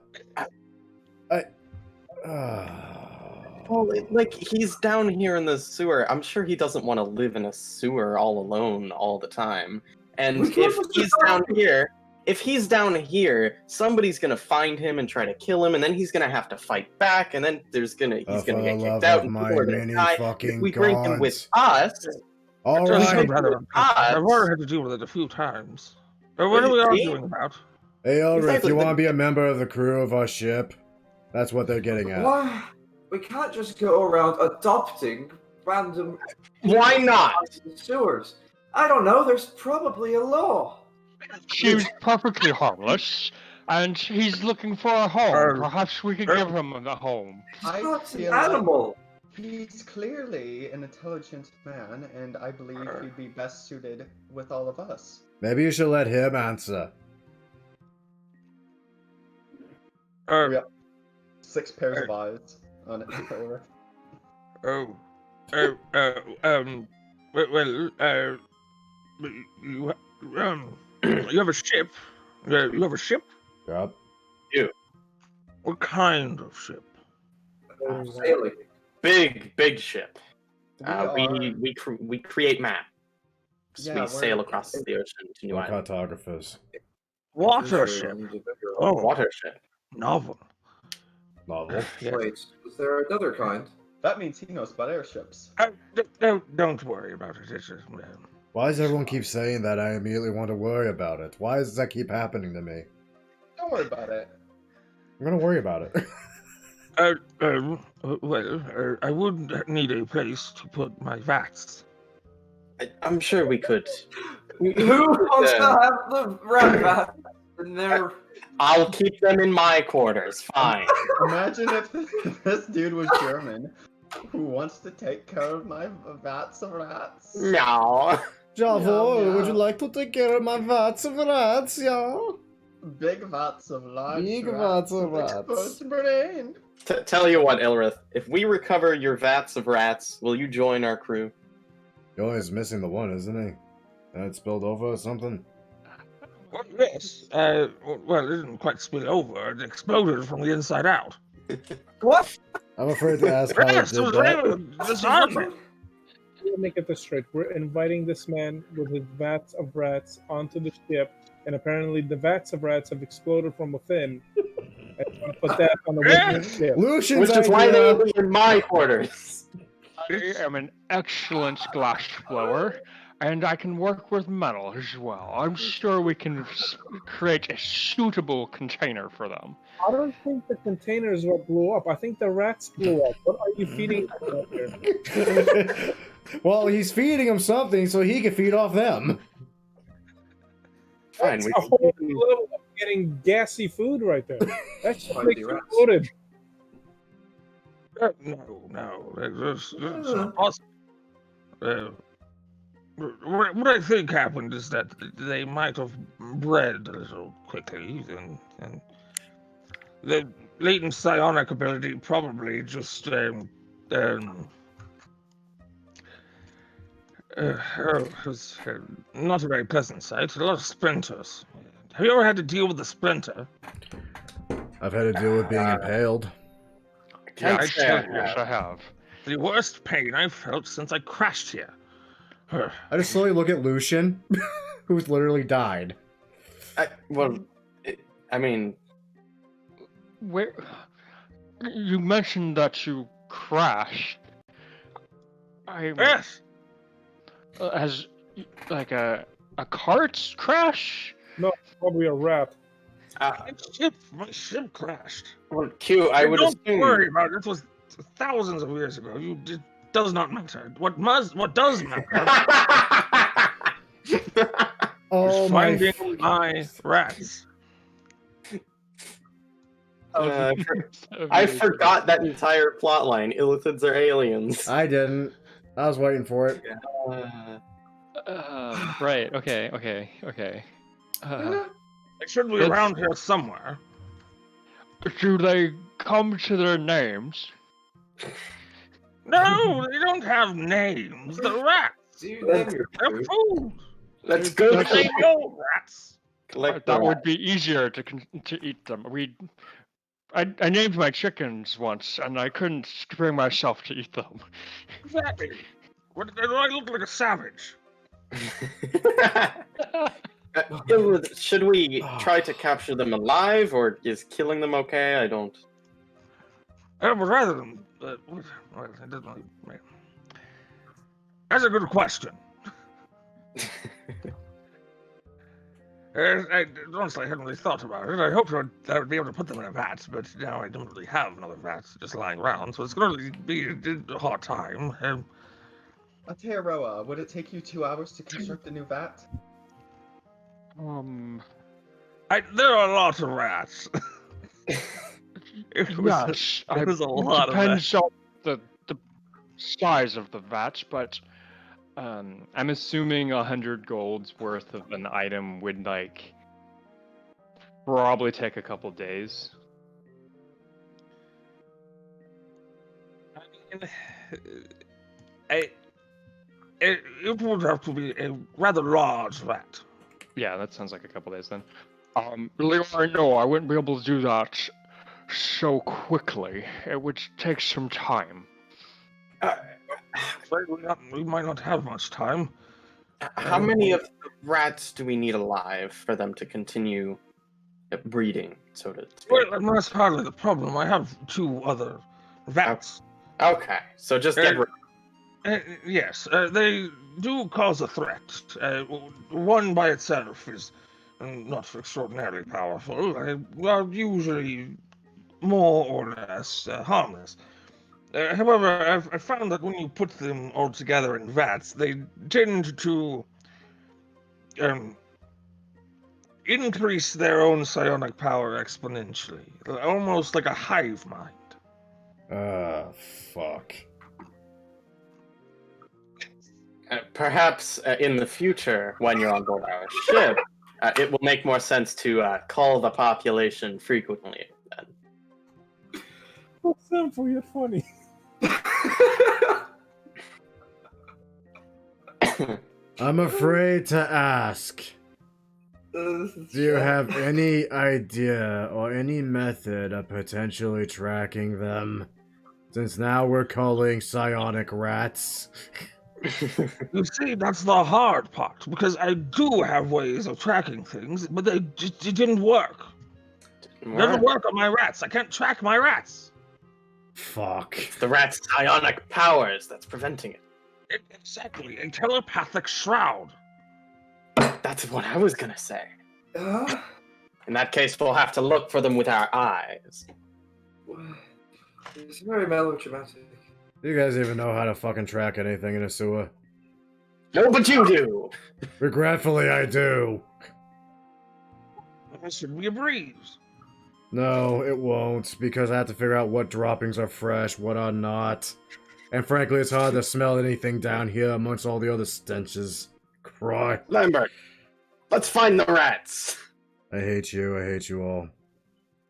Well, like, he's down here in the sewer. I'm sure he doesn't want to live in a sewer all alone all the time. And if he's down here, somebody's gonna find him and try to kill him, and then he's gonna have to fight back, and then he's gonna get kicked out, and people are gonna die. If we bring him with us, All I've right. already had to deal with it a few times. What are we arguing about? Hey, Ulrich, Exactly, you want to but- be a member of the crew of our ship? That's what they're getting at. Why? We can't just go around adopting random why not? sewers. I don't know. There's probably a law. Seems perfectly harmless, and he's looking for a home. Perhaps we could give him a home. I It's not an feel like animal. he's clearly an intelligent man, and I believe he'd be best suited with all of us. Maybe you should let him answer. Yeah. 6 pairs of eyes on it. You have a ship. You have a ship. Yep. What kind of ship? Sailing. Big ship. We We create maps. Yeah, we we're- sail across the ocean to new We're islands. cartographers. Water ship. Oh, Water ship. novel. Novel. Yes. Wait, is there another kind? That means he knows about airships. Don't worry about it. It's just, Why does everyone keep saying that? I immediately want to worry about it. Why does that keep happening to me? Don't worry about it. I'm gonna worry about it. I would need a place to put my vats. I'm sure we could. Who wants to have the rat vat in their... I'll keep them in my quarters. Fine. Imagine if this dude was German, who wants to take care of my vats of rats. No. Javo, Yeah. would you like to take care of my vats of rats, yeah? Big vats of large Big rats vats of with rats. exposed brain. Tell you what, Ilrith. If we recover your vats of rats, will you join our crew? He always missing the one, isn't he? And it spilled over or something? Well, yes. Well, it didn't quite spill over. It exploded from the inside out. What? I'm afraid to ask how it Yes, did it was that. disarming. We'll make it this straight. We're inviting this man with his vats of rats onto the ship, and apparently the vats of rats have exploded from within. And we put that on the wooden ship. Lucian's Which is why they idea. will be in my quarters. I am an excellent glass blower, and I can work with metal as well. I'm sure we can create a suitable container for them. I don't think the containers what blew up. I think the rats blew up. What are you feeding them out there? Well, he's feeding him something so he can feed off them. Fine. That's We a whole new level of getting gassy food right there. That should make you loaded. No, that's not possible. What I think happened is that they might have bred a little quickly, and the latent psionic ability probably just was not a very pleasant sight. A lot of splinters. Have you ever had to deal with a splinter? I've had to deal with being impaled. can't Yes, say I yes, have. I have. The worst pain I've felt since I crashed here. I just slowly look at Lucian, who's literally died. I mean, Where you mentioned that you crashed. Yes. Has like a cart crash? Probably a rat. My ship crashed. well, Q, I would Don't assume. worry about it. It was thousands of years ago. It does not matter. What does matter Oh is my! finding my rats. I forgot that entire plot line. Illithids are aliens. I didn't. I was waiting for it. Right. Okay. They should be That's- around here somewhere. Do they come to their names? No, they don't have names. They're rats. Do you name your They're food? food. Let's go They know rats. collect That the would be easier to eat them. I named my chickens once, and I couldn't bring myself to eat them. Exactly. What, do I look like a savage? Should we try to capture them alive, or is killing them okay? I don't. But rather than... That's a good question. Honestly, I hadn't really thought about it. I hoped I would be able to put them in a vat, but now I don't really have another vat just lying around, so it's going to be a hard time. Aotearoa, would it take you 2 hours to construct a new vat? There are a lot of rats. It was a lot of depends on the size of the vat, but I'm assuming 100 gold's worth of an item would like probably take a couple days. It would have to be a rather large vat. Yeah, that sounds like a couple days then. Leor, no, I wouldn't be able to do that so quickly. It would take some time. We might not have much time. How many of the rats do we need alive for them to continue breeding, so to speak? Well, that's hardly the problem. I have 2 other vats. Okay, so just get rid of Yes, they do cause a threat. One by itself is not extraordinarily powerful. They are usually more or less harmless. However, I've found that when you put them all together in vats, they tend to increase their own psionic power exponentially, almost like a hive mind. Fuck. Perhaps in the future, when you're on board our ship, it will make more sense to call the population frequently. Then. That's simple yet funny. I'm afraid to ask. Do you have any idea or any method of potentially tracking them? Since now we're calling psionic rats. You see, that's the hard part, because I do have ways of tracking things, but it didn't work. It doesn't work on my rats. I can't track my rats. Fuck. It's the rat's psionic powers that's preventing it. Exactly, a telepathic shroud. That's what I was gonna say. In that case, we'll have to look for them with our eyes. It's very melodramatic. Do you guys even know how to fucking track anything in a sewer? No, but you do! Regretfully, I do. That should be a breeze. No, it won't, because I have to figure out what droppings are fresh, what are not. And frankly, it's hard to smell anything down here amongst all the other stenches. Cry. Lambert, let's find the rats! I hate you all.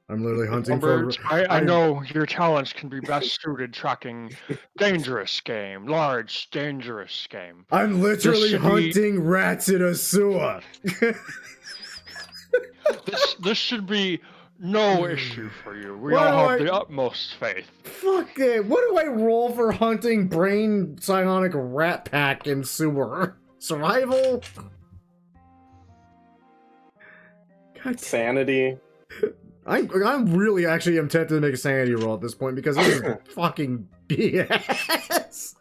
I'm literally hunting for... Robert, I know your talents can be best suited tracking dangerous game, large, dangerous game. I'm literally hunting rats in a sewer! This should be no issue for you. We all have the utmost faith. Fuck it! What do I roll for hunting brain psionic rat pack in sewer? Survival? God. Sanity. I'm really actually am tempted to make a sanity roll at this point because this is fucking BS.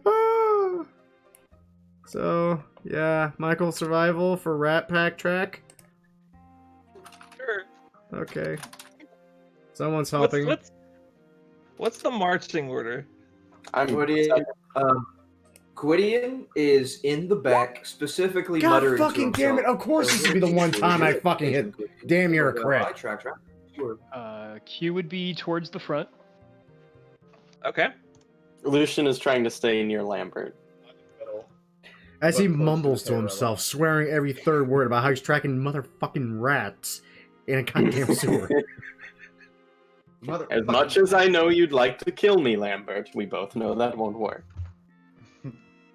Ah. So, yeah, Michael, survival for rat pack track? Sure. Okay. Someone's helping. What's the marching order? Gwydion is in the back, specifically muttering God fucking to damn it! himself. Of course this would be the one time I fucking hit. Damn near a crit. Track. Q would be towards the front. Okay. Lucian is trying to stay near Lambert. As he But close mumbles to to the himself, swearing every third word about how he's tracking motherfucking rats in a goddamn sewer. As much as I know you'd like to kill me, Lambert, we both know that won't work.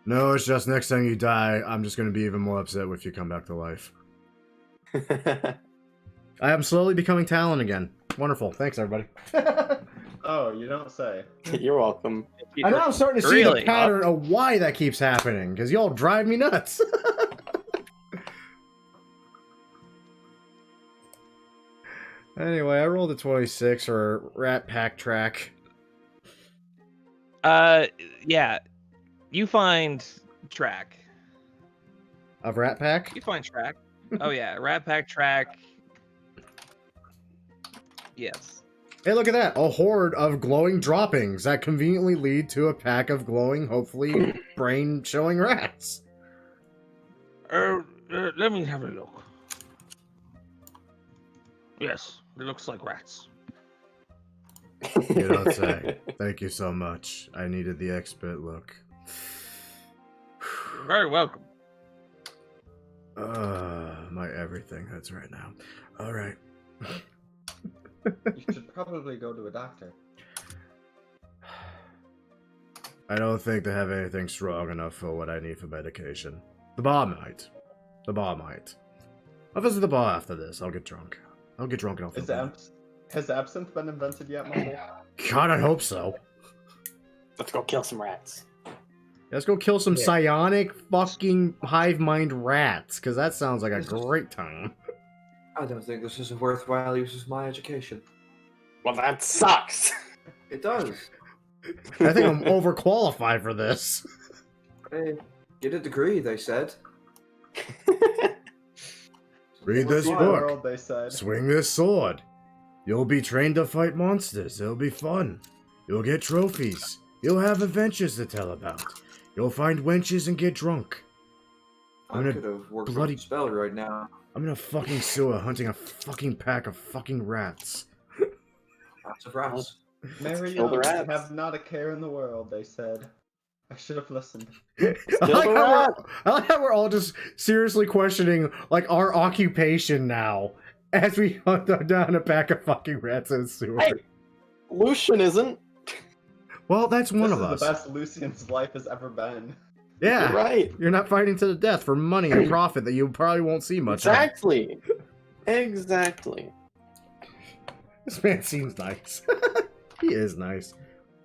No, it's just next time you die, I'm just going to be even more upset if you come back to life. I am slowly becoming Talon again. Wonderful. Thanks, everybody. Oh, you don't say. You're welcome. I'm now starting to see Really? the pattern of why that keeps happening, because y'all drive me nuts. Anyway, I rolled a 26 for Rat Pack Track. Yeah. You find track. Of Rat Pack? You find track. Oh yeah, Rat Pack track. Yes. Hey, look at that. A horde of glowing droppings that conveniently lead to a pack of glowing, hopefully, brain-showing rats. Let me have a look. Yes, it looks like rats. You don't say. Thank you so much. I needed the expert look. You're very welcome. My everything hurts right now. Alright. You should probably go to a doctor. I don't think they have anything strong enough for what I need for medication. The bar might. The bar might. I'll visit the bar after this. I'll get drunk. I'll get drunk and I'll feel better. Has absinthe been invented yet, Michael? God, I hope so. Let's go kill some rats. Let's go kill some psionic fucking hive mind rats, because that sounds like a great time. I don't think this is a worthwhile use of my education. Well, that sucks. It does. I think I'm overqualified for this. Hey, get a degree, they said. Read this What book. world, they said. Swing this sword. You'll be trained to fight monsters. It'll be fun. You'll get trophies. You'll have adventures to tell about. You'll find wenches and get drunk. I could have worked bloody- on a spell right now. I'm in a fucking sewer hunting a fucking pack of fucking rats. Lots of rats. Marry Kill the young, rats. have not a care in the world, they said. I should have listened. I like how we're all just seriously questioning like our occupation now as we hunt down a pack of fucking rats in a sewer. Hey. Lucian isn't. Well, that's one This of is us. the best Lucian's life has ever been. Yeah, You're right. You're not fighting to the death for money and profit that you probably won't see much of. Exactly. Exactly. This man seems nice. He is nice.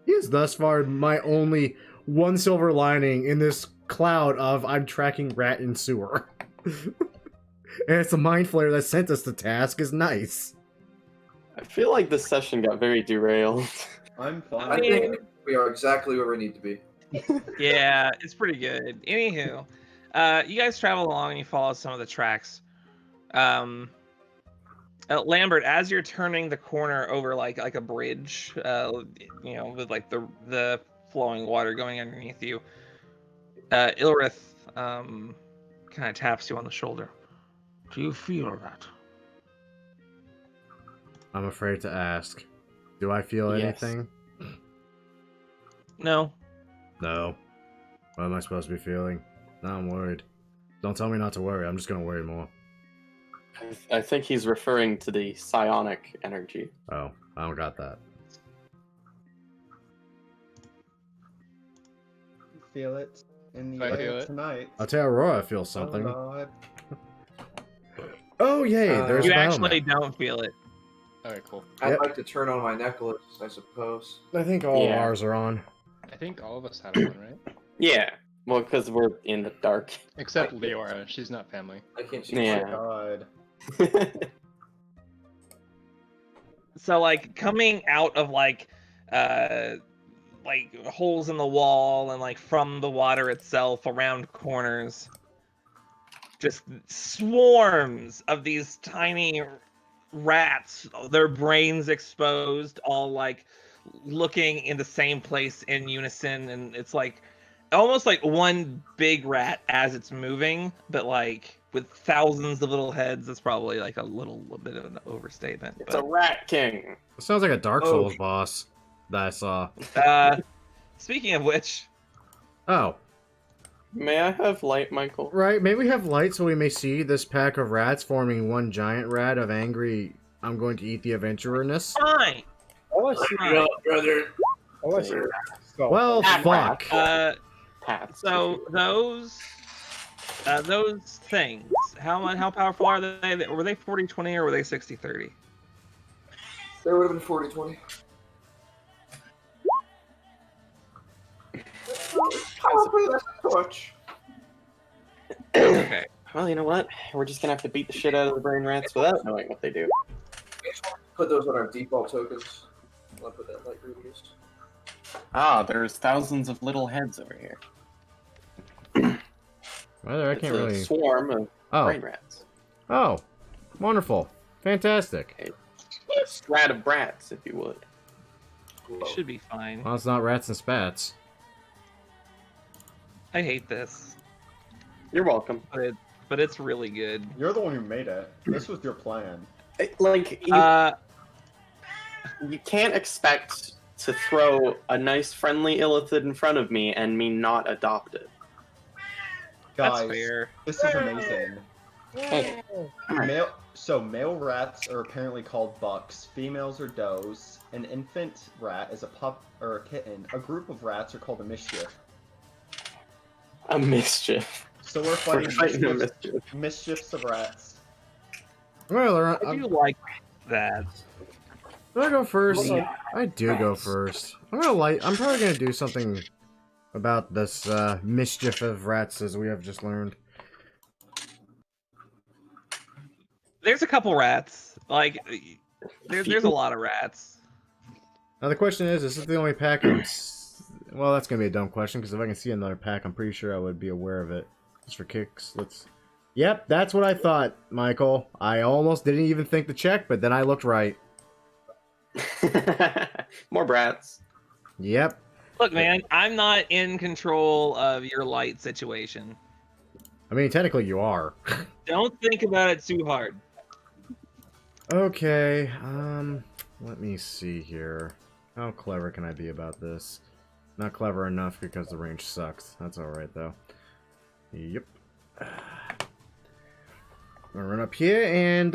He is thus far my only one silver lining in this cloud of I'm tracking rat in sewer. And it's a mind flare that sent us the task is nice. I feel like this session got very derailed. I'm fine. I think we are exactly where we need to be. Yeah, it's pretty good. Anywho, you guys travel along and you follow some of the tracks. Lambert, as you're turning the corner over like a bridge, you know, with like the flowing water going underneath you, Ilrith kind of taps you on the shoulder. Do you feel that? I'm afraid to ask. Do I feel Yes. anything? No. No. What am I supposed to be feeling? Now I'm worried. Don't tell me not to worry. I'm just gonna worry more. I think he's referring to the psionic energy. Oh, I don't got that. Feel it in the I air feel it. tonight. I'll tell Aurora I feel Oh, something. Lord. Oh, yay! There's You Battle actually Map. don't feel it. Alright, cool. I'd Yep. like to turn on my necklace, I suppose. I think all Yeah. ours are on. I think all of us have one, right? Yeah. Well, because we're in the dark. Except Leora, she's not family. I can't see Yeah. God. So like coming out of like holes in the wall and like from the water itself around corners, just swarms of these tiny rats, their brains exposed, all like looking in the same place in unison, and it's like almost like one big rat as it's moving, but like with thousands of little heads. That's probably like a little bit of an overstatement. It's a rat king. It sounds like a Dark Oh. Souls boss that I saw. Speaking of which, Oh, May I have light, Michael? right. Maybe we have light so we may see this pack of rats forming one giant rat of angry, I'm going to eat the adventurerness. fine. All I see, Fine. brother. all I see is skull. Well, Rat fuck. Hats. So those things, how powerful are they? Were they 40-20 or were they 60-30? There would have been 40-20. Torch. Okay. Well, you know what? We're just gonna have to beat the shit out of the brain rats without knowing what they do. Put those on our default tokens. I'll put that light radius. Ah, there's thousands of little heads over here. Whether I It's can't a really. swarm of Oh. brain rats. Oh, wonderful, fantastic. A strat of brats, if you would. It should be fine. Well, it's not rats and spats. I hate this, You're welcome. but it's really good. You're the one who made it. This was your plan. Like, you can't expect to throw a nice, friendly illithid in front of me and me not adopt it. Guys, That's fair. this is amazing. Hey. Male rats are apparently called bucks, females are does, an infant rat is a pup or a kitten, a group of rats are called a mischief. A mischief. So we're fighting a mischiefs, mischief. mischiefs of rats. Well, I do like that. do I go first? Yeah. I do go first. I'm probably gonna do something about this mischief of rats, as we have just learned. There's a couple rats. Like, there's a lot of rats. Now the question is this the only pack well, that's gonna be a dumb question, because if I can see another pack, I'm pretty sure I would be aware of it. Just for kicks, Yep, that's what I thought, Michael. I almost didn't even think to check, but then I looked right. More brats. Yep. Look, man, I'm not in control of your light situation. I mean, technically you are. Don't think about it too hard. Okay, let me see here. How clever can I be about this? Not clever enough because the range sucks. That's alright, though. Yep. I'm gonna run up here and,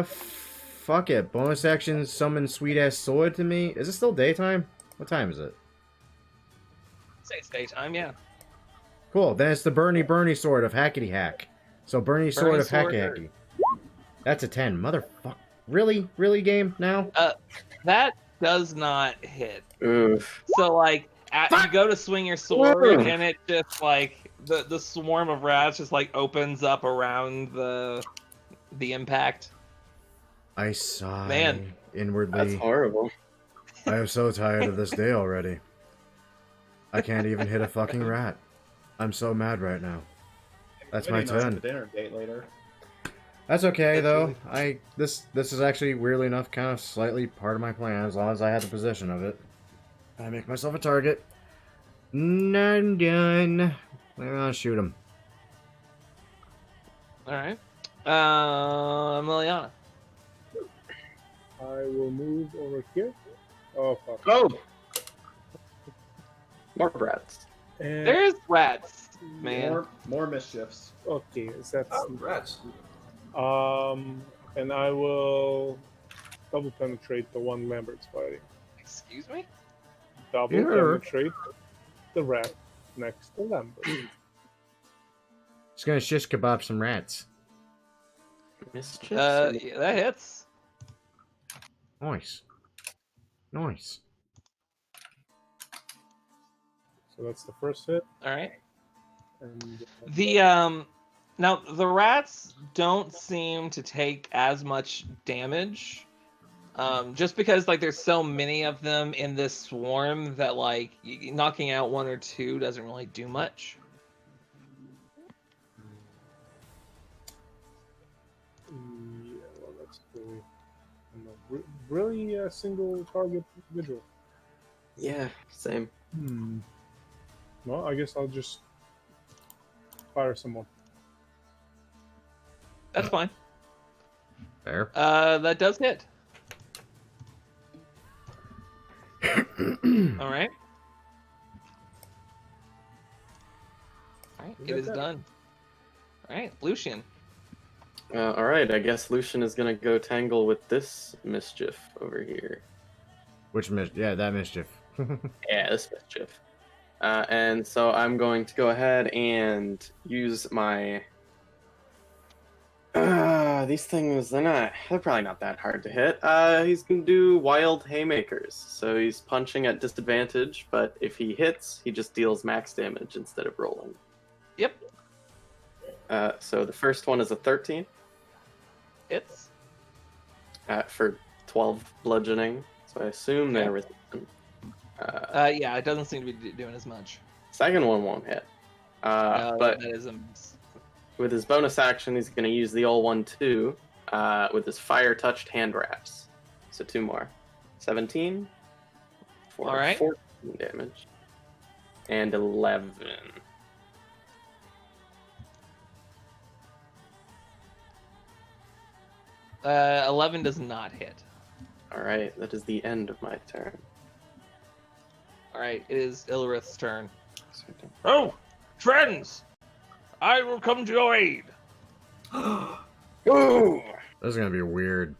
fuck it. Bonus action, summon sweet-ass sword to me. Is it still daytime? What time is it? Say it's daytime, yeah. Cool, then it's the Bernie sword of Hackety Hack. So Bernie sword of sword Hackety. That's a 10. Motherfuck. Really? Really, game? Now? That does not hit. Oof. So, like, you go to swing your sword, and it just, like, the swarm of rats just, like, opens up around the impact. I sigh Man. inwardly. That's horrible. I am so tired of this day already. I can't even hit a fucking rat. I'm so mad right now. That's my Waiting on turn. the dinner date later. That's okay though. Actually- This is actually weirdly enough kind of slightly part of my plan, as long as I had the possession of it. I make myself a target. I'm done. I'm gonna shoot him. Alright. Liliana. I will move over here. Oh fuck. Oh! More brats. And There's rats, man. More mischiefs. okay, so that's Rats. and I will double penetrate the one Lambert's fighting. Excuse me? Double Sure. penetrate the rat next to Lambert. Just gonna shish kebab some rats. Mischiefs? Yeah, that hits. Nice. Nice. So that's the first hit. Alright. And Now the rats don't seem to take as much damage. Just because like there's so many of them in this swarm that like knocking out one or two doesn't really do much. yeah, well, that's really single target visual. Yeah, same. Well, I guess I'll just fire someone. That's fine. Fair. That does hit. All right. All right, it is done. All right, Lucian. Alright, I guess Lucian is gonna go tangle with this mischief over here. Which yeah, that mischief. Yeah, this mischief. And so I'm going to go ahead and use my These things, they're probably not that hard to hit. He's gonna do wild haymakers. So he's punching at disadvantage, but if he hits, he just deals max damage instead of rolling. Yep. So the first one is a 13. It's. For 12 bludgeoning. So I assume they're resistant. Yeah, it doesn't seem to be doing as much. Second one won't hit. No, But that is a... with his bonus action, he's going to use the all one too with his fire touched hand wraps. So 2 more. 17 for All right. 14 damage. And 11. Uh, 11 does not hit. Alright, that is the end of my turn. All right, it is Ilrith's turn. Oh, friends, I will come to your aid. Ooh! This is gonna be weird.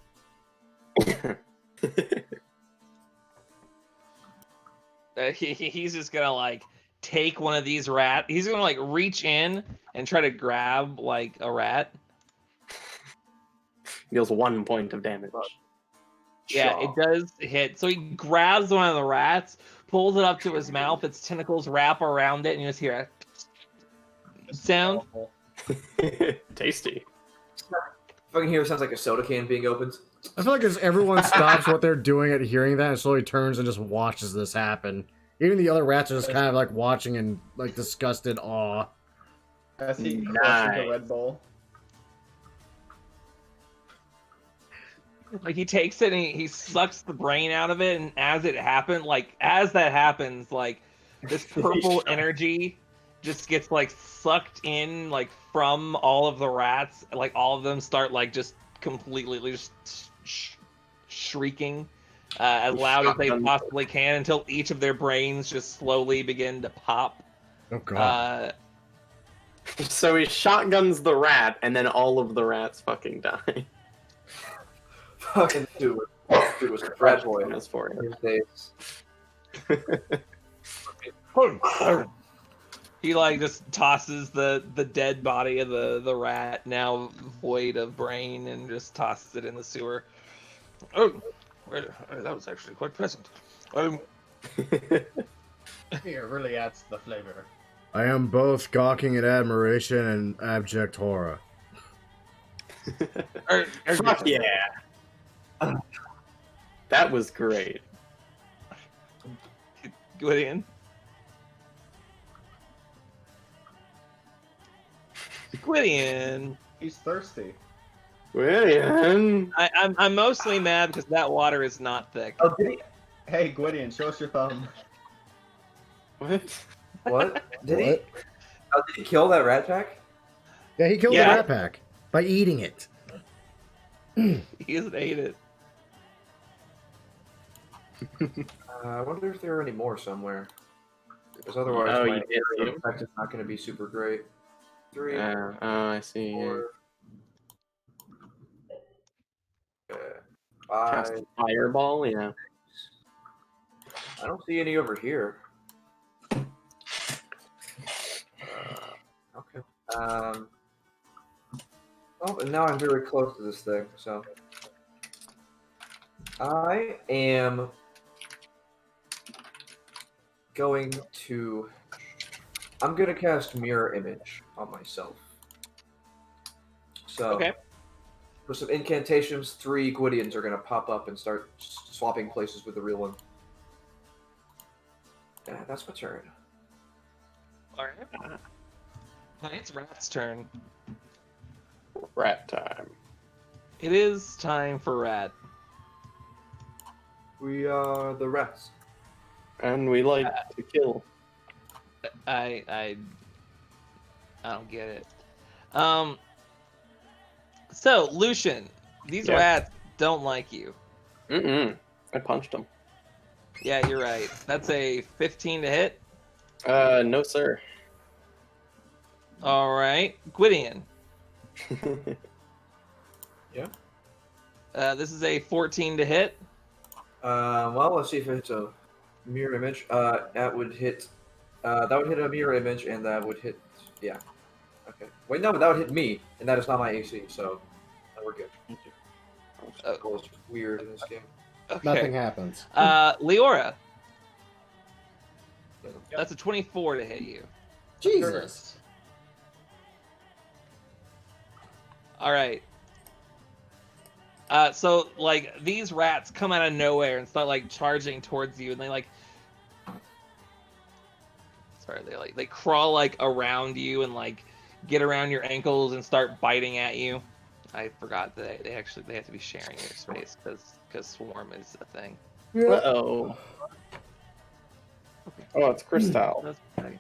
He's just gonna like take one of these rat. He's gonna like reach in and try to grab like a rat. Deals 1 point of damage. Yeah, it does hit. So he grabs one of the rats, pulls it up to his mouth. Its tentacles wrap around it, and you just hear a sound. Tasty. Fucking here sounds like a soda can being opened. I feel like as everyone stops what they're doing at hearing that and slowly turns and just watches this happen. Even the other rats are just kind of like watching in like disgusted awe. As he crushes Nice. the Red Bull. Like he takes it and he sucks the brain out of it, and as that happens, like this purple energy just gets like sucked in like from all of the rats. Like all of them start like just completely just shrieking as loud as they possibly can until each of their brains just slowly begin to pop. Oh god. So he shotguns the rat, and then all of the rats fucking die. Fucking dude was a frat boy in Bonus for him. these days. He like just tosses the dead body of the rat, now void of brain, and just tosses it in the sewer. Oh, well, that was actually quite pleasant. Here really adds to the flavor. I am both gawking in admiration and abject horror. Fuck yeah! That was great. Gwydion. Gwydion. He's thirsty. William! I'm mostly mad because that water is not thick. Oh, did he? Hey, Gwydion, show us your thumb. What? What? Did he? What? Oh, did he kill that rat pack? Yeah, he killed Yeah. the rat pack by eating it. He hasn't ate it. I wonder if there are any more somewhere. Because otherwise, Oh, my you did area of too? effect is not going to be super great. 3, Oh, I see. 4, Cast 5. fireball, yeah. I don't see any over here. Okay. Oh, and now I'm very close to this thing, so I am going to. I'm gonna cast Mirror Image on myself. So, Okay. with some incantations, 3 Gwydions are gonna pop up and start swapping places with the real one. Yeah, that's my turn. All right. It's Rat's turn. Rat time. It is time for Rat. We are the rats. And we like to kill. I don't get it. So Lucian, these Yeah. rats don't like you. Mm-mm. I punched him. Yeah, you're right. That's a 15 to hit. No, sir. All right, Gwydion. Yeah. This is a 14 to hit. Well, let's see if it's a mirror image. That would hit. That would hit a mirror image, and that would hit. Yeah. Okay. Wait, no, but that would hit me, and that is not my AC. So, we're good. Oh. It's weird in this game. Okay. Nothing happens. Leora. Yeah. That's a 24 to hit you. Jesus. All right. So like these rats come out of nowhere and start like charging towards you, and they like, sorry, they crawl like around you and like get around your ankles and start biting at you. I forgot that they have to be sharing your space because swarm is a thing. Uh-oh. Oh, it's Crystal. That's okay.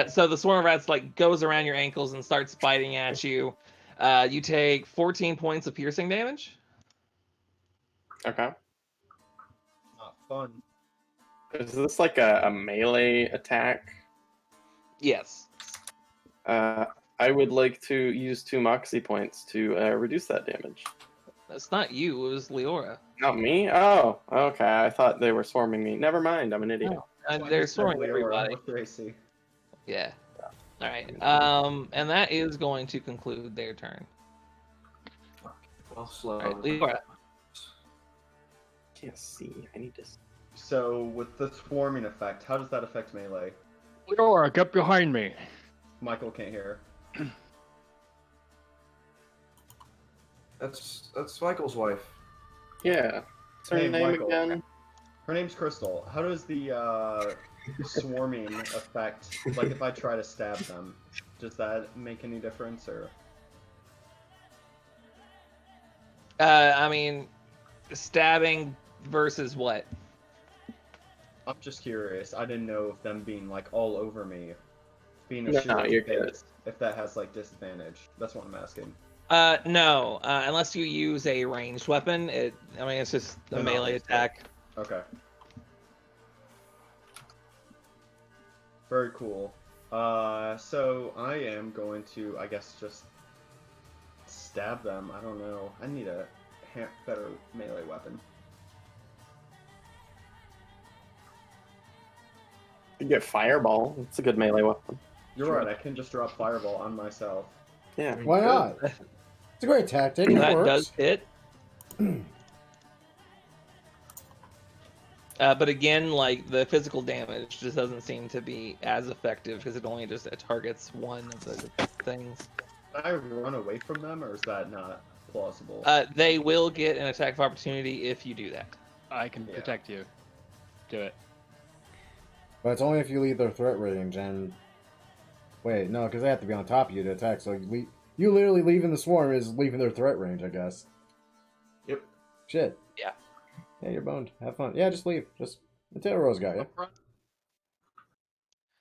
So the swarm of rats like goes around your ankles and starts biting at you. You take 14 points of piercing damage. Okay. Not fun. Is this like a melee attack? Yes. I would like to use 2 Moxie points to reduce that damage. That's not you. It was Leora. Not me? Oh, okay. I thought they were swarming me. Never mind. I'm an idiot. They're swarming everybody. With Racy. Yeah. All right. And that is going to conclude their turn. Well, slow. All right, Leora. Can't see. I need this. So with the swarming effect, how does that affect melee? Leora, get behind me. Michael can't hear. That's Michael's wife. Yeah. What's her Hey, name Michael. again? Her name's Crystal. How does the swarming affect, like if I try to stab them, does that make any difference or? I mean, stabbing versus what? I'm just curious. I didn't know if them being like all over me, being a No, shooter you're good. base, if that has like disadvantage. That's what I'm asking. No. Unless you use a ranged weapon, it's just a No, melee it's attack. Okay. Very cool. So I am going to, I guess, just stab them. I don't know. I need a better melee weapon. You get Fireball. It's a good melee weapon. You're right. I can just drop Fireball on myself. Yeah. Why not? It's a great tactic. It That works. does hit. But again, like the physical damage just doesn't seem to be as effective because it only just targets one of the things. Can I run away from them, or is that not plausible? They will get an attack of opportunity if you do that. I can protect you. Do it. But it's only if you leave their threat range. And wait, no, because they have to be on top of you to attack. So you literally leaving the swarm is leaving their threat range, I guess. Yep. Shit. Yeah. Yeah, you're boned. Have fun. Yeah, just leave. Just until Rose got you.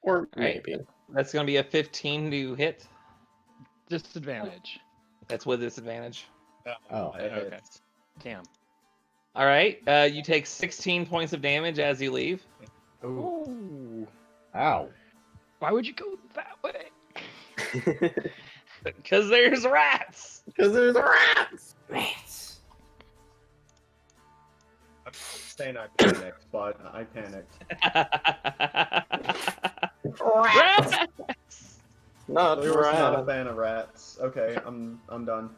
Or Right. maybe. That's going to be a 15 to hit. Disadvantage. That's with disadvantage. Oh. It okay. hits. Damn. All right. You take 16 points of damage as you leave. Ooh. Ow. Why would you go that way? Because there's rats. Because there's rats! Rats. I'm not saying I panicked, but I panicked. Rats. Not Leroy's not a rats. fan of rats. Okay, I'm done.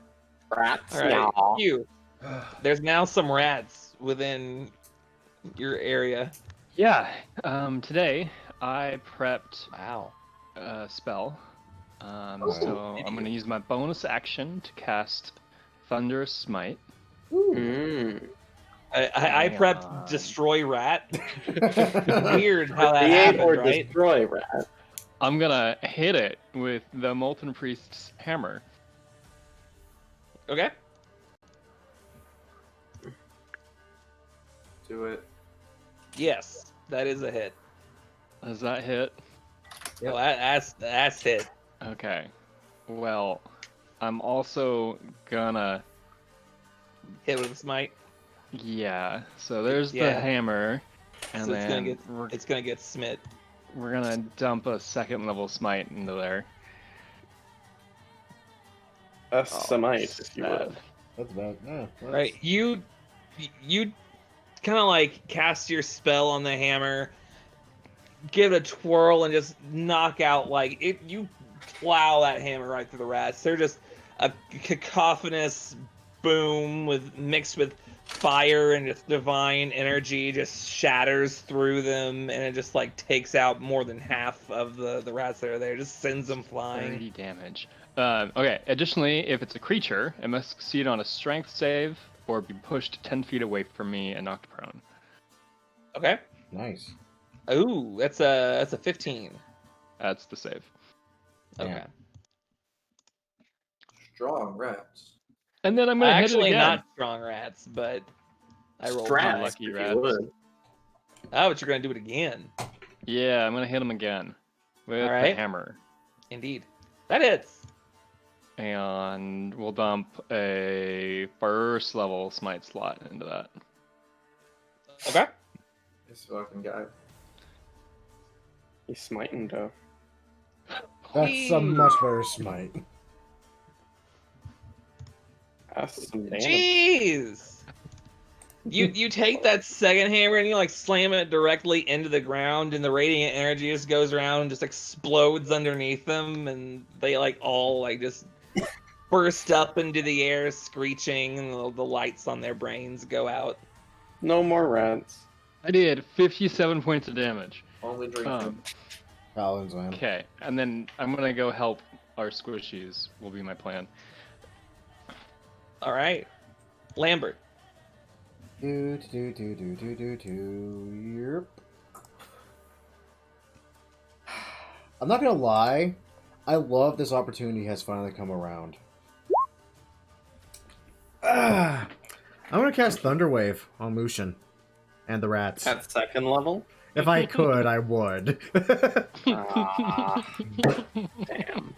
Rats. All right. No. You. There's now some rats within your area. Yeah. Today I prepped Wow. a spell. Oh, So I'm gonna use my bonus action to cast Thunderous Smite. Mm. I prepped God. destroy rat. Weird how that Create happened, or right? destroy rat. I'm gonna hit it with the Molten Priest's hammer. Okay. Do it. Yes, that is a hit. Does that hit? Well, that's hit. Okay. Well, I'm also gonna. Hit with a smite. Yeah. So there's the Yeah. hammer, and So then it's gonna get smit. we're gonna dump a second level smite into there. A smite, if you Sad. will. That's about. Yeah, that's- Right. You kind of like cast your spell on the hammer, give it a twirl, and just knock out like it. You plow that hammer right through the rats. They're just a cacophonous boom mixed with fire and just divine energy just shatters through them, and it just like takes out more than half of the rats that are there. Just sends them flying. 30 damage. Okay, additionally, if it's a creature, it must succeed on a strength save or be pushed 10 feet away from me and knocked prone. Okay. Nice. Ooh, that's a 15. That's the save. Okay. Yeah. Strong rats. And then I'm going to hit it Actually, again. not strong rats, but I rolled Strats, high. lucky if rats. you would. Oh, but you're gonna do it again. Yeah, I'm going to hit him again with All the right. hammer. Indeed. That hits. And we'll dump a first level smite slot into that. Okay. This fucking guy. He's smiting though. That's a much better smite. That's some damage. Jeez. You take that second hammer and you like slam it directly into the ground, and the radiant energy just goes around and just explodes underneath them, and they like all like just burst up into the air screeching, and the lights on their brains go out. No more rats. I did 57 points of damage. Only drink. Paladins, man. Okay, and then I'm going to go help our squishies, will be my plan. All right, Lambert. Yep. I'm not gonna lie, I love this opportunity has finally come around. I'm gonna cast Thunderwave on Lucian and the rats. At second level? If I could, I would. Ah, damn.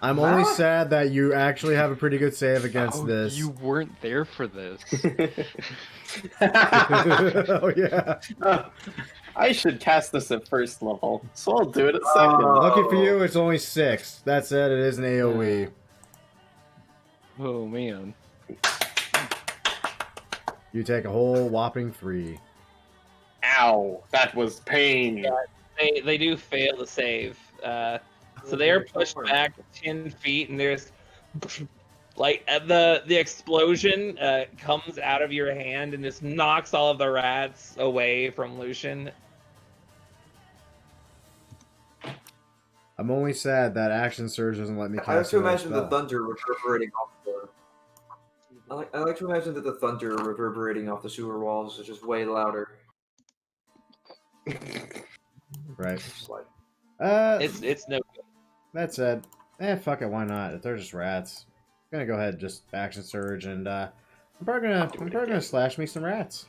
I'm only sad that you actually have a pretty good save against this. You weren't there for this. Oh yeah. I should cast this at first level, so I'll do it at second. Lucky for you, it's only 6. That said, it is an AoE. Oh man. You take a whole whopping 3. Ow, that was pain. They do fail to save. So they are pushed back 10 feet, and there's like the explosion comes out of your hand and just knocks all of the rats away from Lucian. I'm only sad that Action Surge doesn't let me cast I like to another imagine the spell. thunder reverberating off the. I like to imagine that the thunder reverberating off the sewer walls is just way louder. Right. Just like, It's no good. That said, fuck it, why not? If they're just rats, I'm gonna go ahead and just Action Surge, and I'm probably gonna slash me some rats.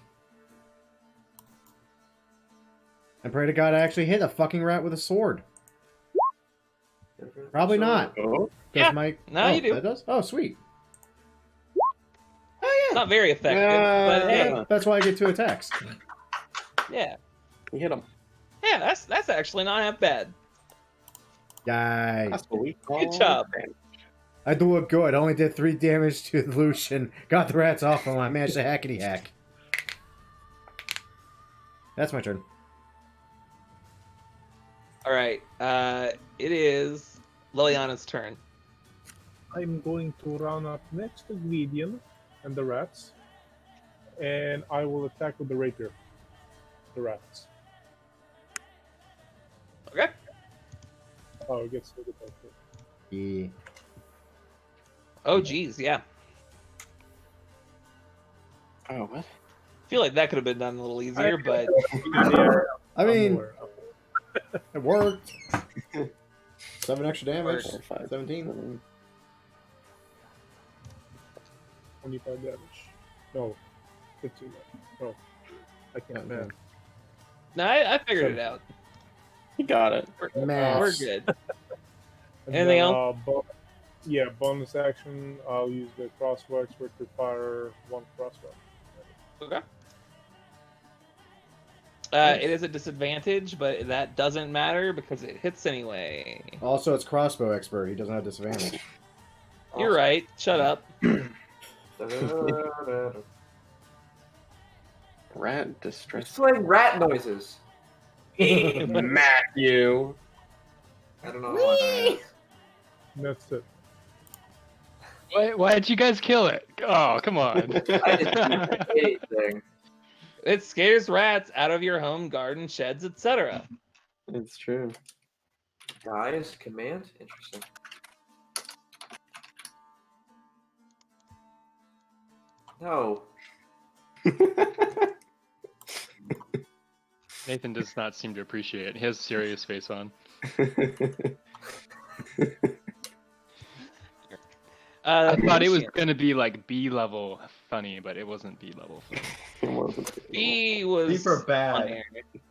And pray to God I actually hit a fucking rat with a sword. Probably not. Oh, Yeah, My... no, you do. That does? Oh, sweet. Oh, yeah. Not very effective, but hey, That's why I get 2 attacks. yeah, you hit him. yeah, that's actually not half bad. Yay. That's what we call Good job. I do it good. I only did 3 damage to Lucian. Got the rats off him. I managed to hackety hack. That's my turn. All right, it is Liliana's turn. I'm going to run up next to Gwydion and the rats, and I will attack with the rapier. The rats. Okay. Oh, it gets to the point. Yeah. Oh, geez, yeah. Oh, what? I feel like that could have been done a little easier, but I mean, More. it worked. 7 extra damage. Four, five, 17. 25 damage. No, 15. No, I can't. Man. no, I figured it out. You got it. Maths. We're good. And Anything then, else? Yeah, bonus action. I'll use the crossbow expert to fire 1 crossbow. Okay. It is a disadvantage, but that doesn't matter because it hits anyway. Also, it's crossbow expert. He doesn't have disadvantage. You're right. Shut up. Rat distress. it's playing rat noises. Matthew. I don't know why. That's it. Why did you guys kill it? Oh, come on. I didn't do anything. It scares rats out of your home, garden, sheds, etc. It's true. Guys, command? Interesting. No. Nathan does not seem to appreciate it. He has a serious face on. I thought it was going to be like B level funny, but it wasn't B level funny. It wasn't B was Deeper bad. funnier.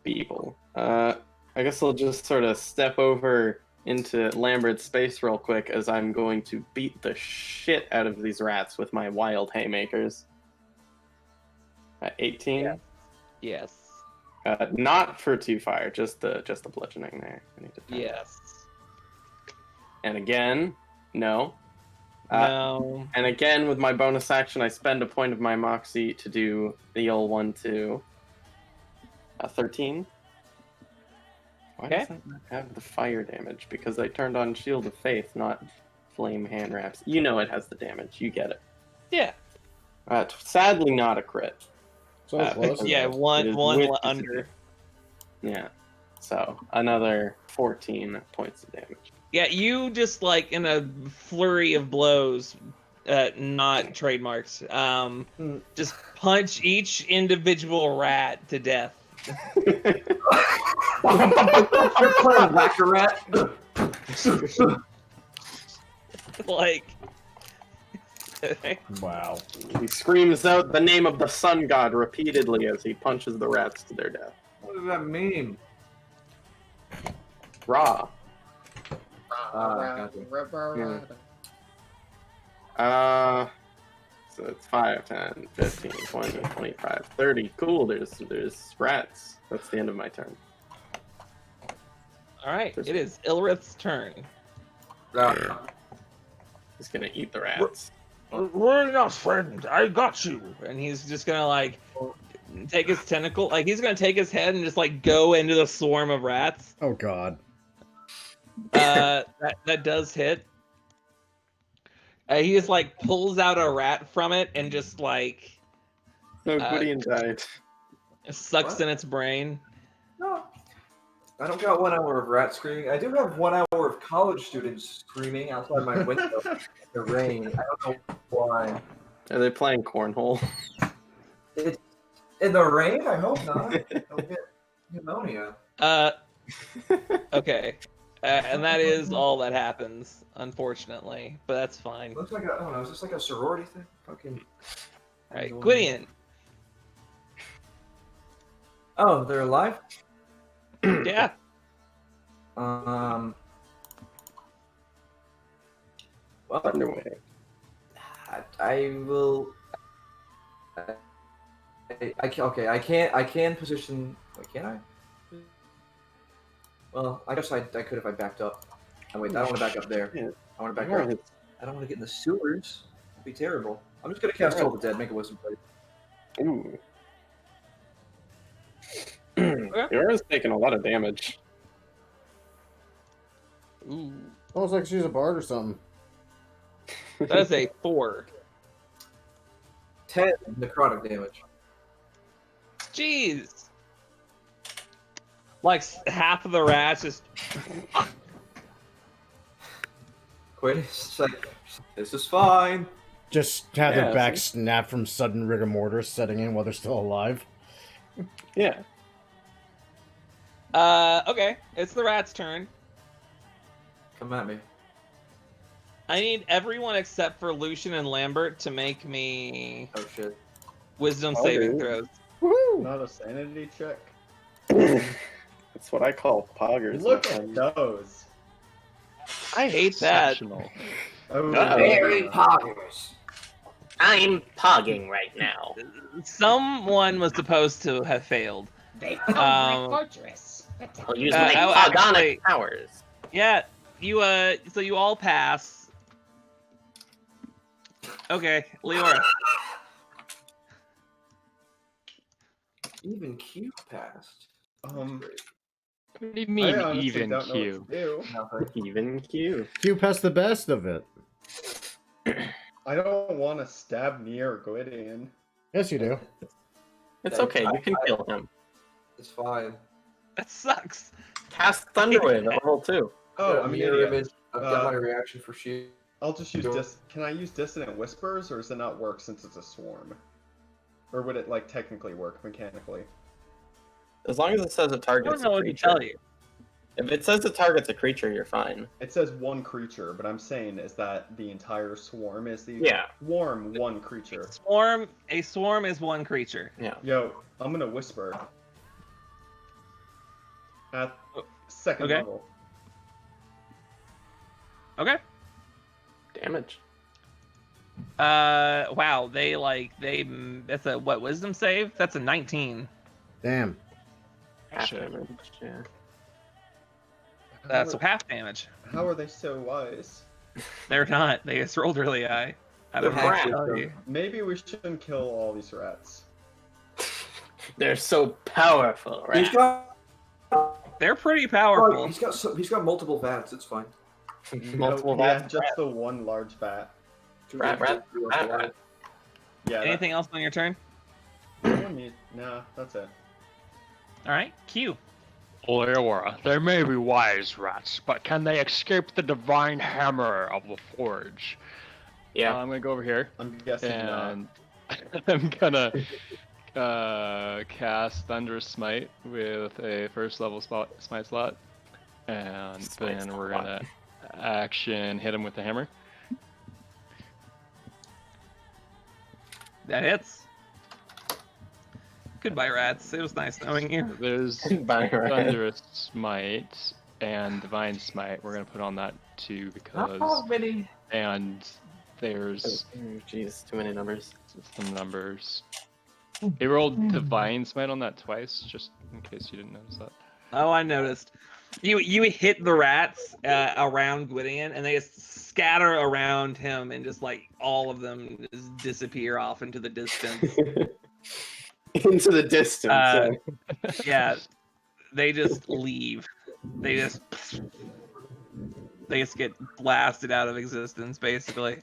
Beeble. I guess I'll just sort of step over into Lambert's space real quick as I'm going to beat the shit out of these rats with my wild haymakers. 18? Yeah. Yes. Not for 2 fire, just the bludgeoning there. I need to turn it. Yes. And again, no. No. And again, with my bonus action, I spend a point of my moxie to do the old 1-2. 13. Why does that not have the fire damage? Because I turned on Shield of Faith, not Flame Hand Wraps. You know it has the damage. You get it. Yeah. Sadly, not a crit. So close. Yeah, It one is with under. Yeah. So, another 14 points of damage. Yeah, you just like in a flurry of blows, not trademarks, just punch each individual rat to death. You're playing Whack-A-Rat? Like, Wow. He screams out the name of the sun god repeatedly as he punches the rats to their death. What does that mean? Raw. So it's 5, 10, 15, 20, 25, 30. Cool, there's rats. That's the end of my turn. all right, it is Ilrith's turn. He's gonna eat the rats. Worry not, friend. I got you. And he's just gonna like take his tentacle, like he's gonna take his head and just like go into the swarm of rats. Oh god. That does hit. He just like pulls out a rat from it and just like No, Gwydion died. sucks What? in its brain. No. I don't got 1 hour of rat screaming. I do have 1 hour of college students screaming outside my window in the rain. I don't know why. Are they playing cornhole? It's in the rain? I hope not. I'll get pneumonia. Okay. And that is all that happens, unfortunately. But that's fine. Looks like I don't know. Is this like a sorority thing? Fucking. All right, Gwydion. Oh, they're alive. Yeah. Well, Underway. I will. Okay. I can position. Wait, can I? Well, I guess I could if I backed up. Oh, wait, I don't want to back up there. Yeah. I want to back up. I don't want to get in the sewers. It'd be terrible. I'm just gonna cast Toll the Dead. Make a wisdom save. Ooh. Yora's taking a lot of damage. Ooh. Almost like she's a bard or something. That is a 4. 10 necrotic damage. Jeez. Like half of the rats just. Quit. It's like, this is fine. Just have their Yeah, back see? snap from sudden rigor mortis setting in while they're still alive. Yeah. Okay, it's the rat's turn. Come at me. I need everyone except for Lucian and Lambert to make me Oh shit. wisdom Oh, saving dude. throws. Woohoo! Not a sanity check. That's what I call poggers. Look my at friend. those. I hate that. Exceptional. Oh, Very poggers. I'm pogging right now. Someone was supposed to have failed. They found my fortress. I'll use my actually- pogonic powers. Yeah, you so you all pass. Okay, Leora. Even Q passed. Great. What do you I mean honestly even don't know queue? what to do. Nothing. Even Q. Q past the best of it. I don't want to stab near Gwydion. Yes, you do. It's okay, you can kill him. It's fine. That sucks. Cast Thunderwave at level 2. Oh, Got a I'm an mirror idiot. image. I've got my reaction for shield. I'll just use Can I use Dissonant Whispers, or does it not work since it's a swarm? Or would it like technically work mechanically? As long as it says a I target's don't know a what to creature. tell you. If it says the target's a creature, you're fine. It says one creature, but I'm saying is that the entire swarm is the Yeah. swarm one creature. A swarm is one creature. Yeah. Yo, I'm gonna whisper at second Okay. level. Okay. Damage. Wow. That's a what wisdom save? That's a 19. Damn. Half Shit. damage. Yeah. That's half damage. How are they so wise? They're not. They just rolled really high. I don't know They're what to rats. tell you. Maybe we shouldn't kill all these rats. They're so powerful, right? He's got. They're pretty Oh, powerful. he's got multiple vats. It's fine. Multiple yeah, rats. just the one large bat. Rat. Yeah. Anything else on your turn? Nah, that's it. All right. Q. Leora, they may be wise rats, but can they escape the divine hammer of the forge? Yeah. I'm gonna go over here I'm guessing not. and I'm gonna cast Thunderous Smite with a first level smite slot, and Smite then we're slot. gonna action hit him with the hammer. That hits. Goodbye, rats. It was nice knowing you. There's Bye, right. Thunderous Smite and Divine Smite. We're gonna put on that too because many. and there's Oh, jeez, too many numbers. some numbers. He rolled Divine Smite on that twice, just in case you didn't notice that. Oh, I noticed. You hit the rats around Gwydion, and they just scatter around him, and just like all of them just disappear off into the distance. Into the distance. Yeah, they just leave. They just get blasted out of existence, basically.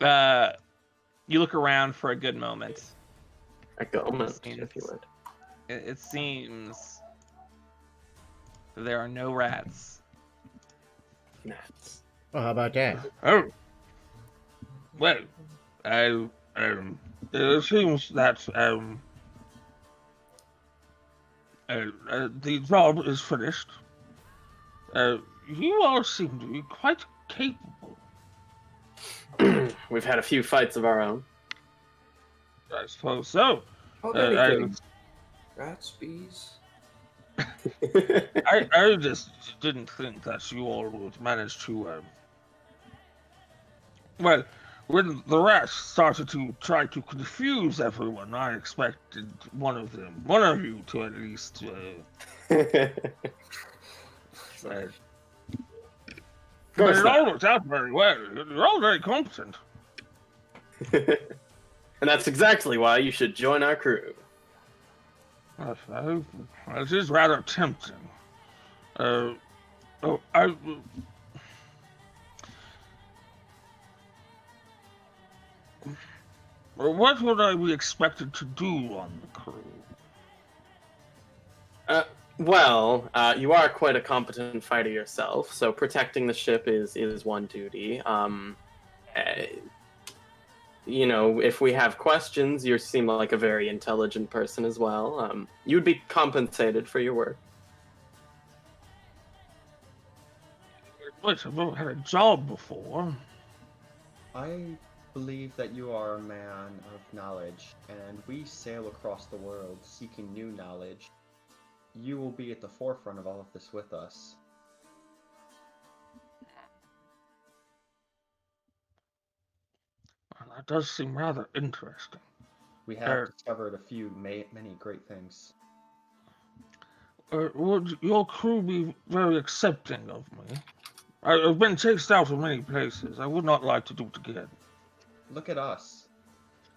You look around for a good moment. A moment, if you would. It seems there are no rats. Gnats. Well, how about that? Oh. Well, it seems that the job is finished. You all seem to be quite capable. We've had a few fights of our own. I suppose so. Oh, I, things. Rats, bees. I just didn't think that you all would manage to. Well, when the rats started to try to confuse everyone, I expected one of you to at least. But it all worked out very well. You're all very competent. And that's exactly why you should join our crew. It is rather tempting. What would I be expected to do on the crew? Well, you are quite a competent fighter yourself, so protecting the ship is one duty. You know, if we have questions, you seem like a very intelligent person as well. You'd be compensated for your work. Wait, I've never had a job before. I believe that you are a man of knowledge, and we sail across the world seeking new knowledge. You will be at the forefront of all of this with us. Well, that does seem rather interesting. We have discovered a few many great things. Would your crew be very accepting of me? I've been chased out of many places. I would not like to do it again. Look at us.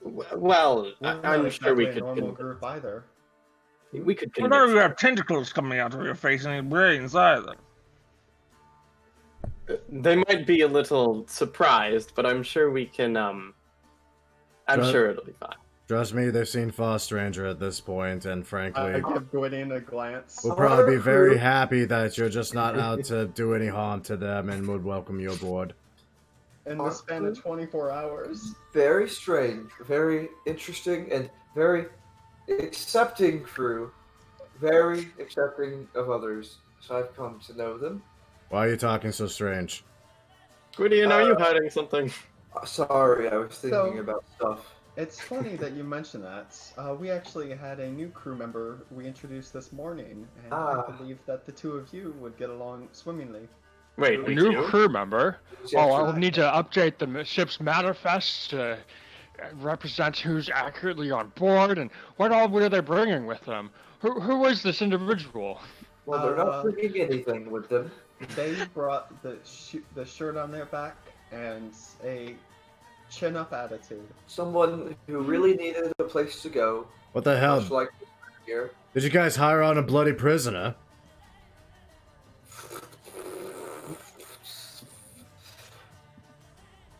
Well, We're not I'm sure we exactly could. a normal group either. We could Well, none of convince you have tentacles coming out of your face and any brains either. They might be a little surprised, but I'm sure we can, I'm sure it'll be fine. Trust me, they've seen far stranger at this point, and I frankly, give Gwydion a glance. we'll probably be very happy that you're just not out to do any harm to them and would welcome you aboard. In the span of 24 hours. Very strange, very interesting, and very accepting crew. Very accepting of others. So I've come to know them. Why are you talking so strange? Gwydion, are you hiding something? Sorry, I was thinking So- about stuff. It's funny that you mentioned that. We actually had a new crew member we introduced this morning, and I believe that the two of you would get along swimmingly. Wait, A we new do? crew member? Yeah, Oh, I'll need to update the ship's manifest to represent who's accurately on board and what all are they bringing with them. Who is this individual? Well, they're not bringing anything with them. They brought the shirt on their back and a chin-up attitude. Someone who really needed a place to go. What the hell? Much like here. Did you guys hire on a bloody prisoner?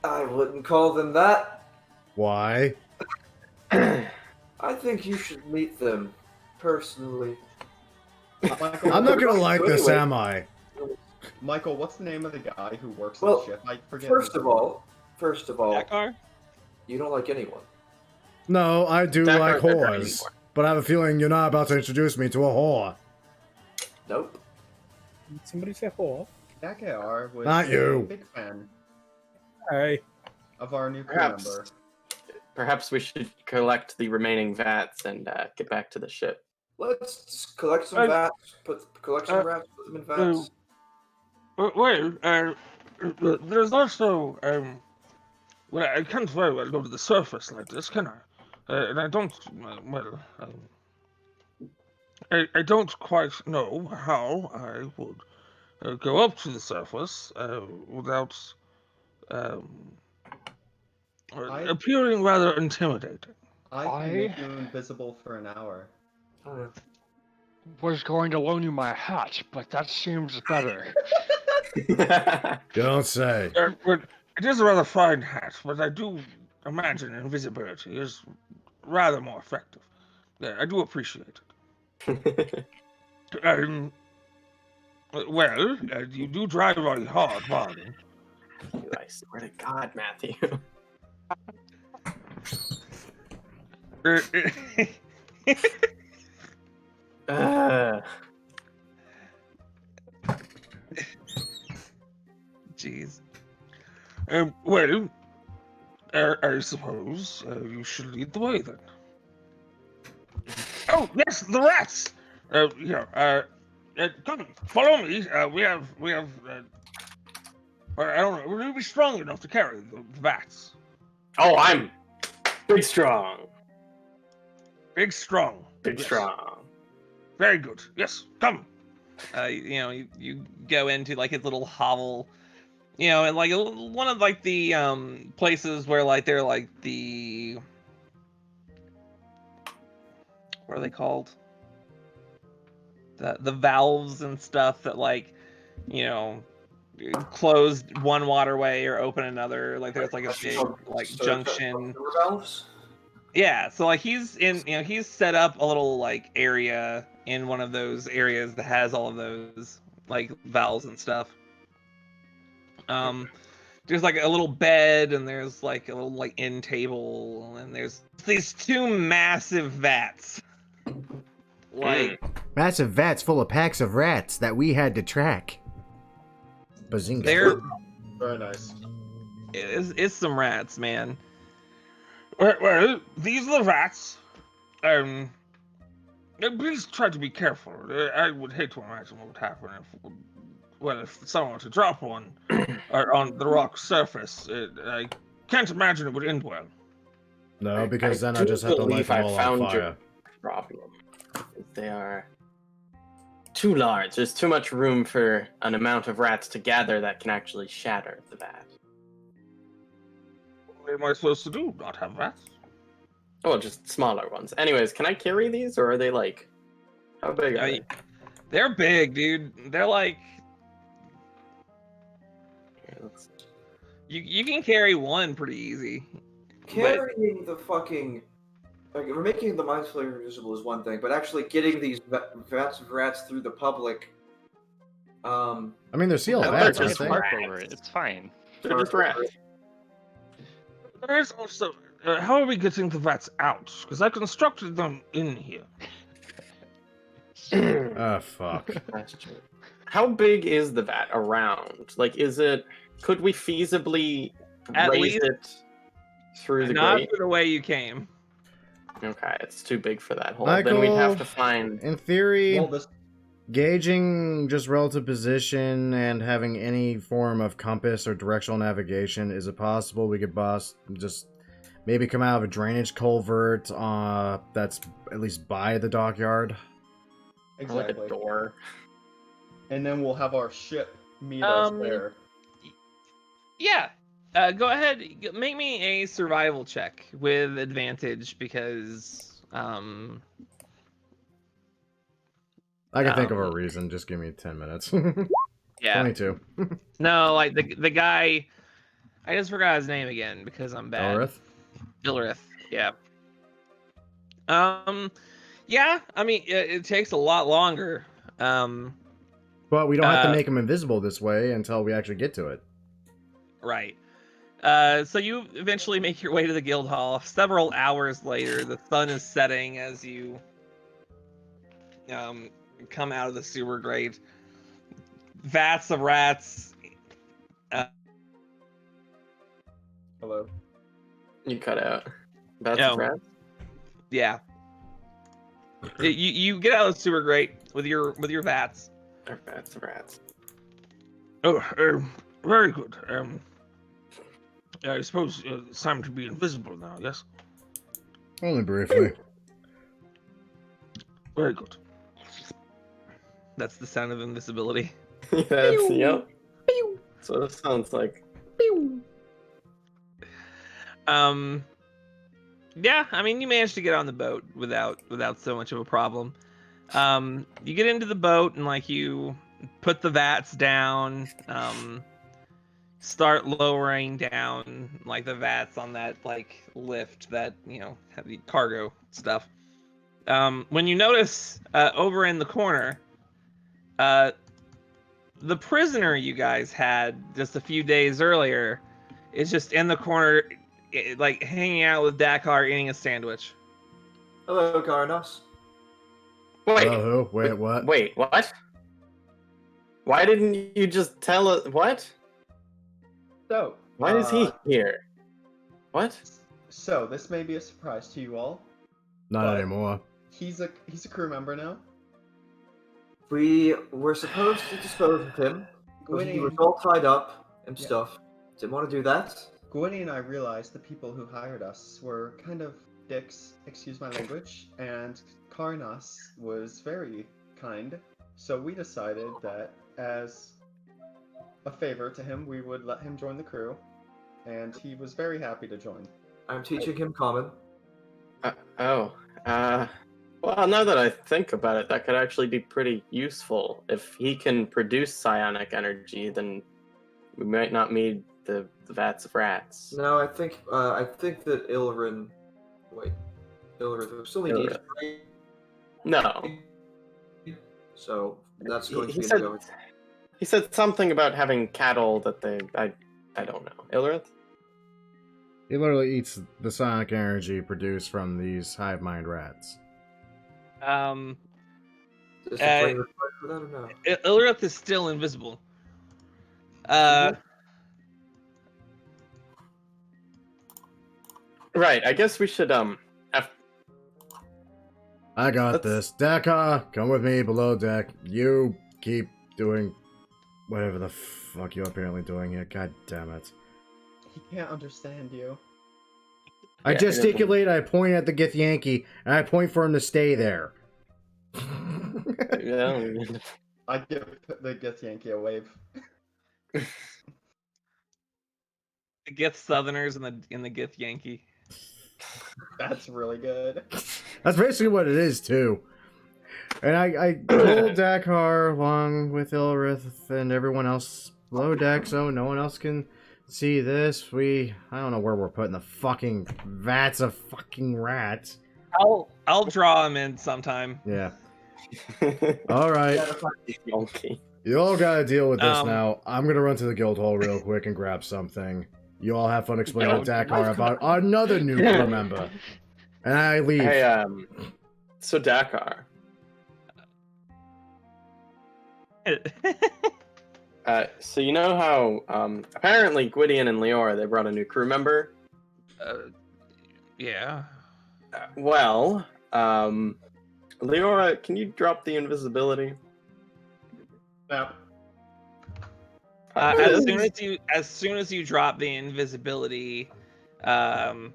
I wouldn't call them that. Why? I think you should meet them personally. Michael, I'm not gonna Anyway. like this, am I? Michael, what's the name of the guy who works on Well, the ship? I forget. First of all, Dakar? you don't like anyone. No, I do Dakar like never whores. anymore. But I have a feeling you're not about to introduce me to a whore. Nope. Did somebody say whore? Dakar was Not you. a big fan Hey. of our new crew Perhaps. member. Perhaps we should collect the remaining vats and get back to the ship. Let's just collect some vats. Collect some rats. Put them in vats. There's also, well, I can't very well go to the surface like this, can I? And I don't, I don't quite know how I would go up to the surface without appearing rather intimidating. I can make you invisible for an hour. Was going to loan you my hat, but that seems better. You don't say. But it is a rather fine hat, but I do imagine invisibility is rather more effective. Yeah, I do appreciate it. Well, you do drive very hard, Barney. I swear to God, Matthew. Jeez. Well, I suppose you should lead the way then. Oh yes, the rats. Come, follow me. We have. I don't know. Will you be strong enough to carry the vats? Oh, I'm big strong. Big strong. Big Yes. strong. Very good. Yes, come. You go into like his little hovel, and like one of like the places where like they're like the, what are they called? The valves and stuff that like, close one waterway or open another. Like there's like a big like junction. Valves? Yeah, so like he's in, he's set up a little like area in one of those areas that has all of those like valves and stuff. There's like a little bed and there's like a little like end table and there's these two massive vats. Like Massive vats full of packs of rats that we had to track. Bazinga. they're Very nice. it's some rats, man. Well, these are the vats. Please try to be careful. I would hate to imagine what would happen if someone were to drop one on the rock surface. I can't imagine it would end well. No, because then I do just have to light believe them I all on found fire. your problem. They are too large. There's too much room for an amount of rats to gather that can actually shatter the vat. What am I supposed to do? Not have vats? Oh, just smaller ones. Anyways, can I carry these, or are they like How big are I- they? They're big, dude. They're like Here, let's- you can carry one pretty easy. Carrying the fucking like we're making the mind flayer invisible is one thing, but actually getting these vats of rats through the public. I mean, they're sealed No, vats, they're aren't just they? Mark over it. It's fine. They're just rats. There is also. How are we getting the vats out? Because I constructed them in here. Ah, fuck. Question. How big is the vat around? Like, is it? Could we feasibly At raise least- it through the Not grate? for the way you came. Okay, it's too big for that hole. Then we'd have to find. In theory, Well, this gauging just relative position and having any form of compass or directional navigation, is it possible we could just maybe come out of a drainage culvert that's at least by the dockyard? Or like exactly. a door. And then we'll have our ship meet us there. Yeah. Go ahead. Make me a survival check with advantage because I can think of a reason. Just give me 10 minutes. yeah. 22. No, like the guy. I just forgot his name again because I'm bad. Elrith? Ilrith. Yeah. Yeah. I mean, it takes a lot longer. But we don't have to make him invisible this way until we actually get to it. Right. So you eventually make your way to the guild hall. Several hours later, the sun is setting as you come out of the sewer grate. Vats of rats. Hello. You cut out. That's No. a rat. Yeah. You get out of the sewer grate with your vats. That's rats. Oh, very good. I suppose it's time to be invisible now. Yes. Only briefly. Very good. That's the sound of invisibility. That's yep. So it sounds like. Yeah, I mean, you managed to get on the boat without so much of a problem. You get into the boat and like you put the vats down, start lowering down like the vats on that like lift that have the cargo stuff. When you notice over in the corner, the prisoner you guys had just a few days earlier is just in the corner, like hanging out with Dakar eating a sandwich. Hello, Garnos. Wait. Oh, who? Wait, what? Wait. What? Why didn't you just tell us? What? So, Why is he here? What? So this may be a surprise to you all. Not But- anymore. He's a crew member now. We were supposed to dispose of him, but he was all tied up and Yeah. stuff. Didn't want to do that. Gwynny and I realized the people who hired us were kind of dicks, excuse my language, and Karnas was very kind. So we decided that as a favor to him, we would let him join the crew, and he was very happy to join. I'm teaching him common. Well, now that I think about it, that could actually be pretty useful. If he can produce psionic energy, then we might not need the vats of rats. No, I think that Ilrin. Wait, Ilrin. We still need Ilrin. each. No. So that's going to He be said, a go. he said something about having cattle that they. I don't know. Ilrith? He literally eats the sonic energy produced from these hive mind rats. Is the brain required for that or no? Ilrith is still invisible. Right, I guess we should, I got Let's- this. Dakar, come with me below deck. You keep doing whatever the fuck you're apparently doing here. God damn it. He can't understand you. I Yeah, gesticulate, I point at the Githyanki, and I point for him to stay there. yeah, I give the Githyanki a wave. The Gith Southerners and the Gith Yankee. That's really good. That's basically what it is, too. And I pulled Dakar along with Ilrith and everyone else below deck so no one else can see this. I don't know where we're putting the fucking vats of fucking rats. I'll draw him in sometime. Yeah. All right. Okay. You all gotta deal with this Um, now. I'm gonna run to the guild hall real quick and grab something. You all have fun explaining to Dakar about another new crew member. And I leave. Hey, so Dakar. So you know how apparently Gwydion and Leora, they brought a new crew member? Yeah. Well, Leora, can you drop the invisibility? No. As soon as you drop the invisibility, Karanas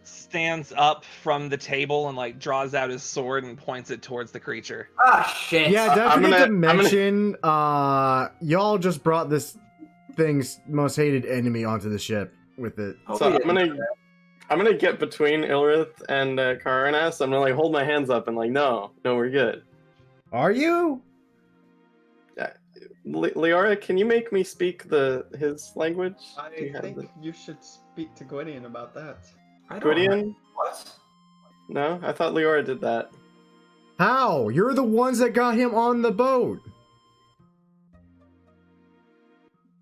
stands up from the table and like draws out his sword and points it towards the creature. Ah, shit. Yeah, don't I'm forget gonna- to mention, y'all just brought this thing's most hated enemy onto the ship with it. So I'm gonna get between Ilrith and Karanas. I'm gonna like hold my hands up and like, no, we're good. Are you? Leora, can you make me speak his language? Do you I have think you should speak to Gwydion about that. Gwydion? What? No, I thought Leora did that. How? You're the ones that got him on the boat.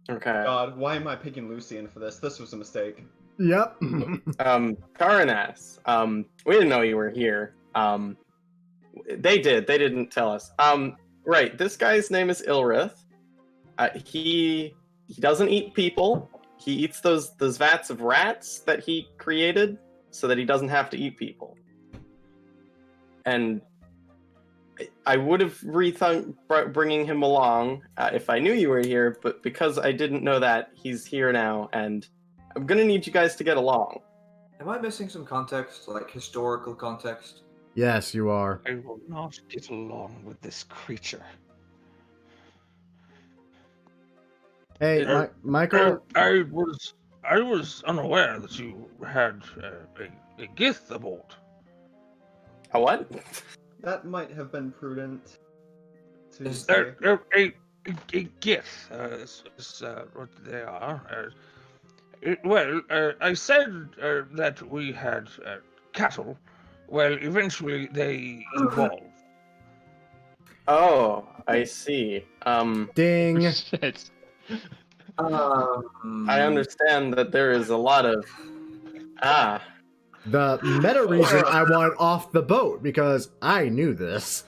Okay. God, why am I picking Lucian for this? This was a mistake. Yep. Karanas, we didn't know you were here. They didn't tell us. Right, this guy's name is Ilrith. He doesn't eat people. He eats those vats of rats that he created so that he doesn't have to eat people. And I would have rethunk bringing him along if I knew you were here, but because I didn't know that, he's here now, and I'm gonna need you guys to get along. Am I missing some context, like historical context? Yes, you are. I will not get along with this creature. Hey, Michael. I was unaware that you had a gift aboard. A what? That might have been prudent to Is say. A gift is what they are. I said that we had cattle. Well, eventually they evolved. Oh, I see. Ding. Shit. I understand that there is a lot of The meta reason I want off the boat because I knew this,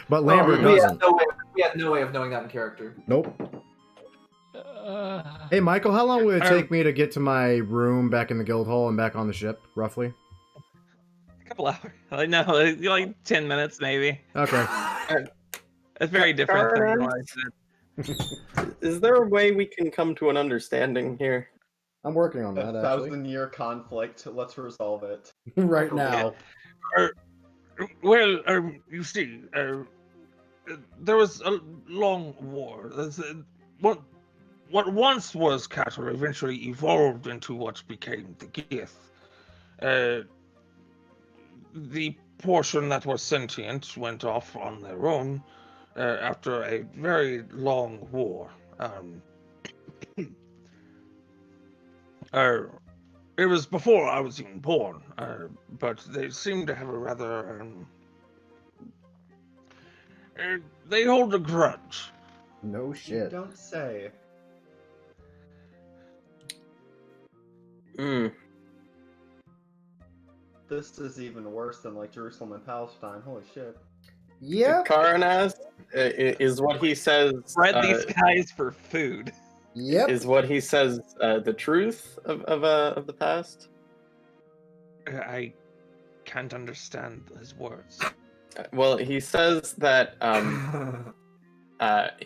but Lambert we doesn't. had no way of knowing that in character. Nope. Hey, Michael, how long would it take me to get to my room back in the guild hall and back on the ship, roughly? A couple hours. Like 10 minutes maybe. Okay. It's very different than what I said. Is there a way we can come to an understanding here? I'm working on A that, actually. 1,000-year conflict. Let's resolve it. Right now. Well, you see, there was a long war. What once was cattle eventually evolved into what became the Gith. The portion that was sentient went off on their own after a very long war. It was before I was even born, but they seem to have a rather... they hold a grudge. No You shit. don't say. This is even worse than like Jerusalem and Palestine. Holy shit. Yep. Karanas is what he says. Spread these guys for food. Yep. Is what he says the truth of the past? I can't understand his words. Well, he says that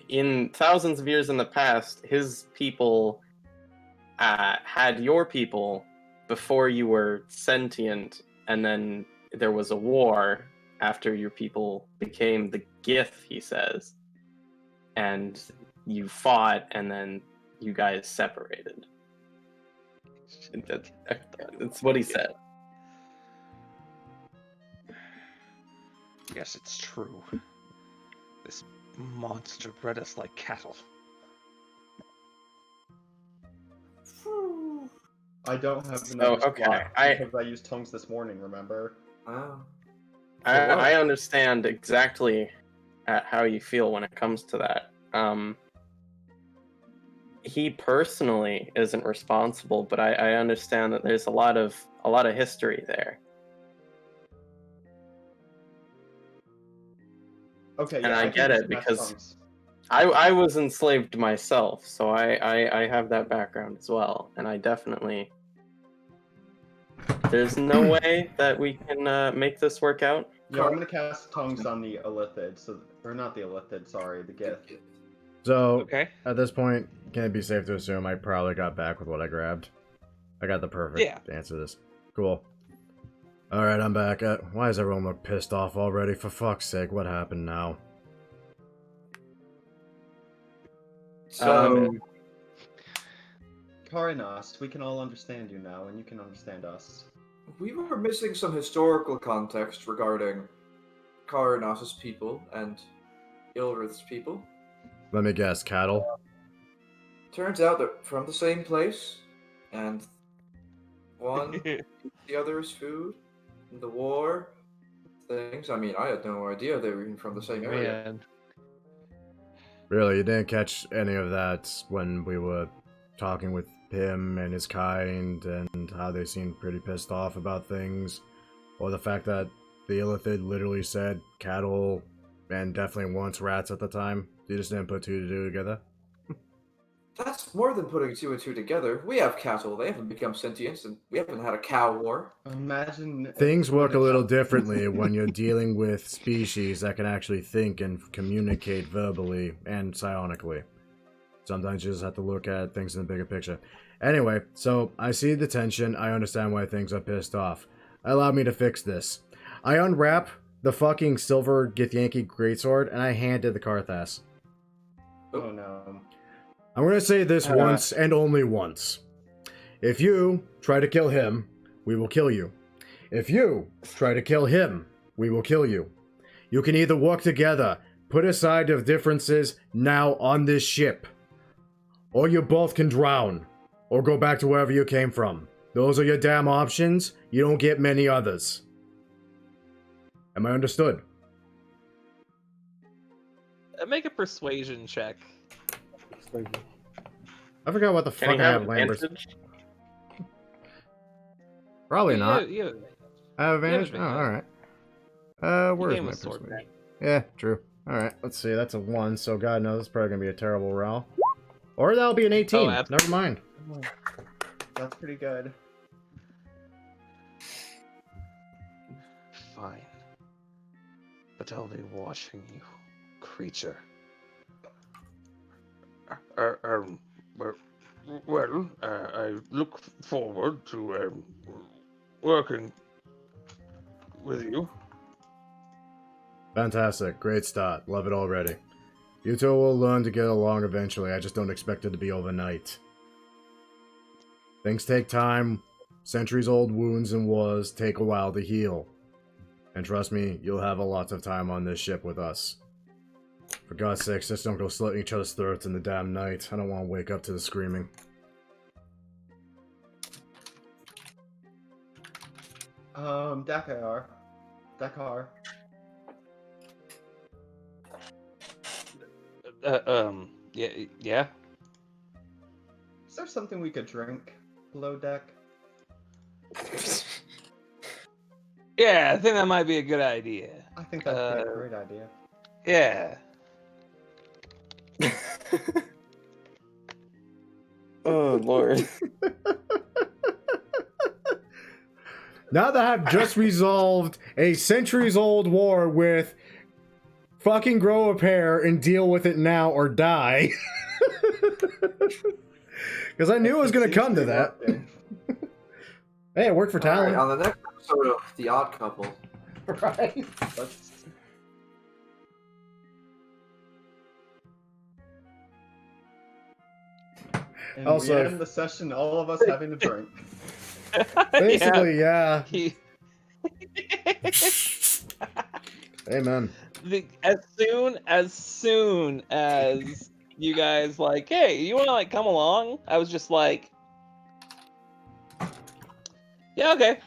in thousands of years in the past, his people had your people before you were sentient, and then there was a war after your people became the Gith, he says. And you fought, and then you guys separated. That's what he said. Yes, it's true. This monster bred us like cattle. I don't have So, another okay, slot because I used tongues this morning, remember? Wow. I understand exactly how you feel when it comes to that. He personally isn't responsible, but I understand that there's a lot of history there. Okay, And yeah, I can get use it, mass because tongues. I was enslaved myself, so I have that background as well, and I definitely... There's no way that we can make this work out. Yeah, I'm gonna cast tongues on the Illithid, or not the Illithid, sorry, the Gith. So, Okay. at this point, can it be safe to assume I probably got back with what I grabbed? I got the perfect answer to this. Cool. Alright, I'm back. Why does everyone look pissed off already? For fuck's sake, what happened now? So, Karinas, we can all understand you now, and you can understand us. we were missing some historical context regarding Karanas' people and Ilrith's people. Let me guess, cattle? Turns out they're from the same place, and one, the other is food, and the war, things. I mean, I had no idea they were even from the same area. Man. Really, you didn't catch any of that when we were talking with him and his kind, and how they seemed pretty pissed off about things? Or the fact that the Illithid literally said cattle, and definitely once rats at the time? You just didn't put two to two together? That's more than putting two and two together. We have cattle. They haven't become sentient, and we haven't had a cow war. Imagine... Things work a little differently when you're dealing with species that can actually think and communicate verbally and psionically. Sometimes you just have to look at things in the bigger picture. Anyway, so I see the tension. I understand why things are pissed off. Allow me to fix this. I unwrap the fucking silver Githyanki greatsword and I hand it to Karthas. Oh no. I'm gonna say this once and only once. If you try to kill him, we will kill you. If you try to kill him, we will kill you. You can either work together, put aside your differences now on this ship, or you both can drown, or go back to wherever you came from. Those are your damn options. You don't get many others. Am I understood? Make a persuasion check. I forgot what the Can fuck he I have have Lambert's. advantage? Probably not. Yeah. I have advantage? You Oh, have alright. Where's gave him my a sword persuasion? Yeah, true. Alright, let's see. That's a 1, so God knows it's probably gonna be a terrible roll. Or that'll be an 18. Oh, Never mind. That's pretty good. Fine. But I'll be watching you, creature. I look forward to working with you. Fantastic. Great start. Love it already. You two will learn to get along eventually. I just don't expect it to be overnight. Things take time. Centuries-old wounds and wars take a while to heal. And trust me, you'll have a lot of time on this ship with us. For God's sakes, just don't go slitting each other's throats in the damn night. I don't want to wake up to the screaming. Dakar. Yeah. Is there something we could drink below deck? Yeah, I think that might be a good idea. I think that'd be a great idea. Yeah. Oh, Lord. Now that I've just resolved a centuries-old war with fucking grow a pair and deal with it now or die. Because I knew it was going to come to that. Hey, it worked for Talon. Alright, on the next episode of The Odd Couple. Right. And Also- we end the session, all of us having a drink. Basically, yeah. Amen. As soon as you guys like, hey, you want to like come along? I was just like, yeah, okay.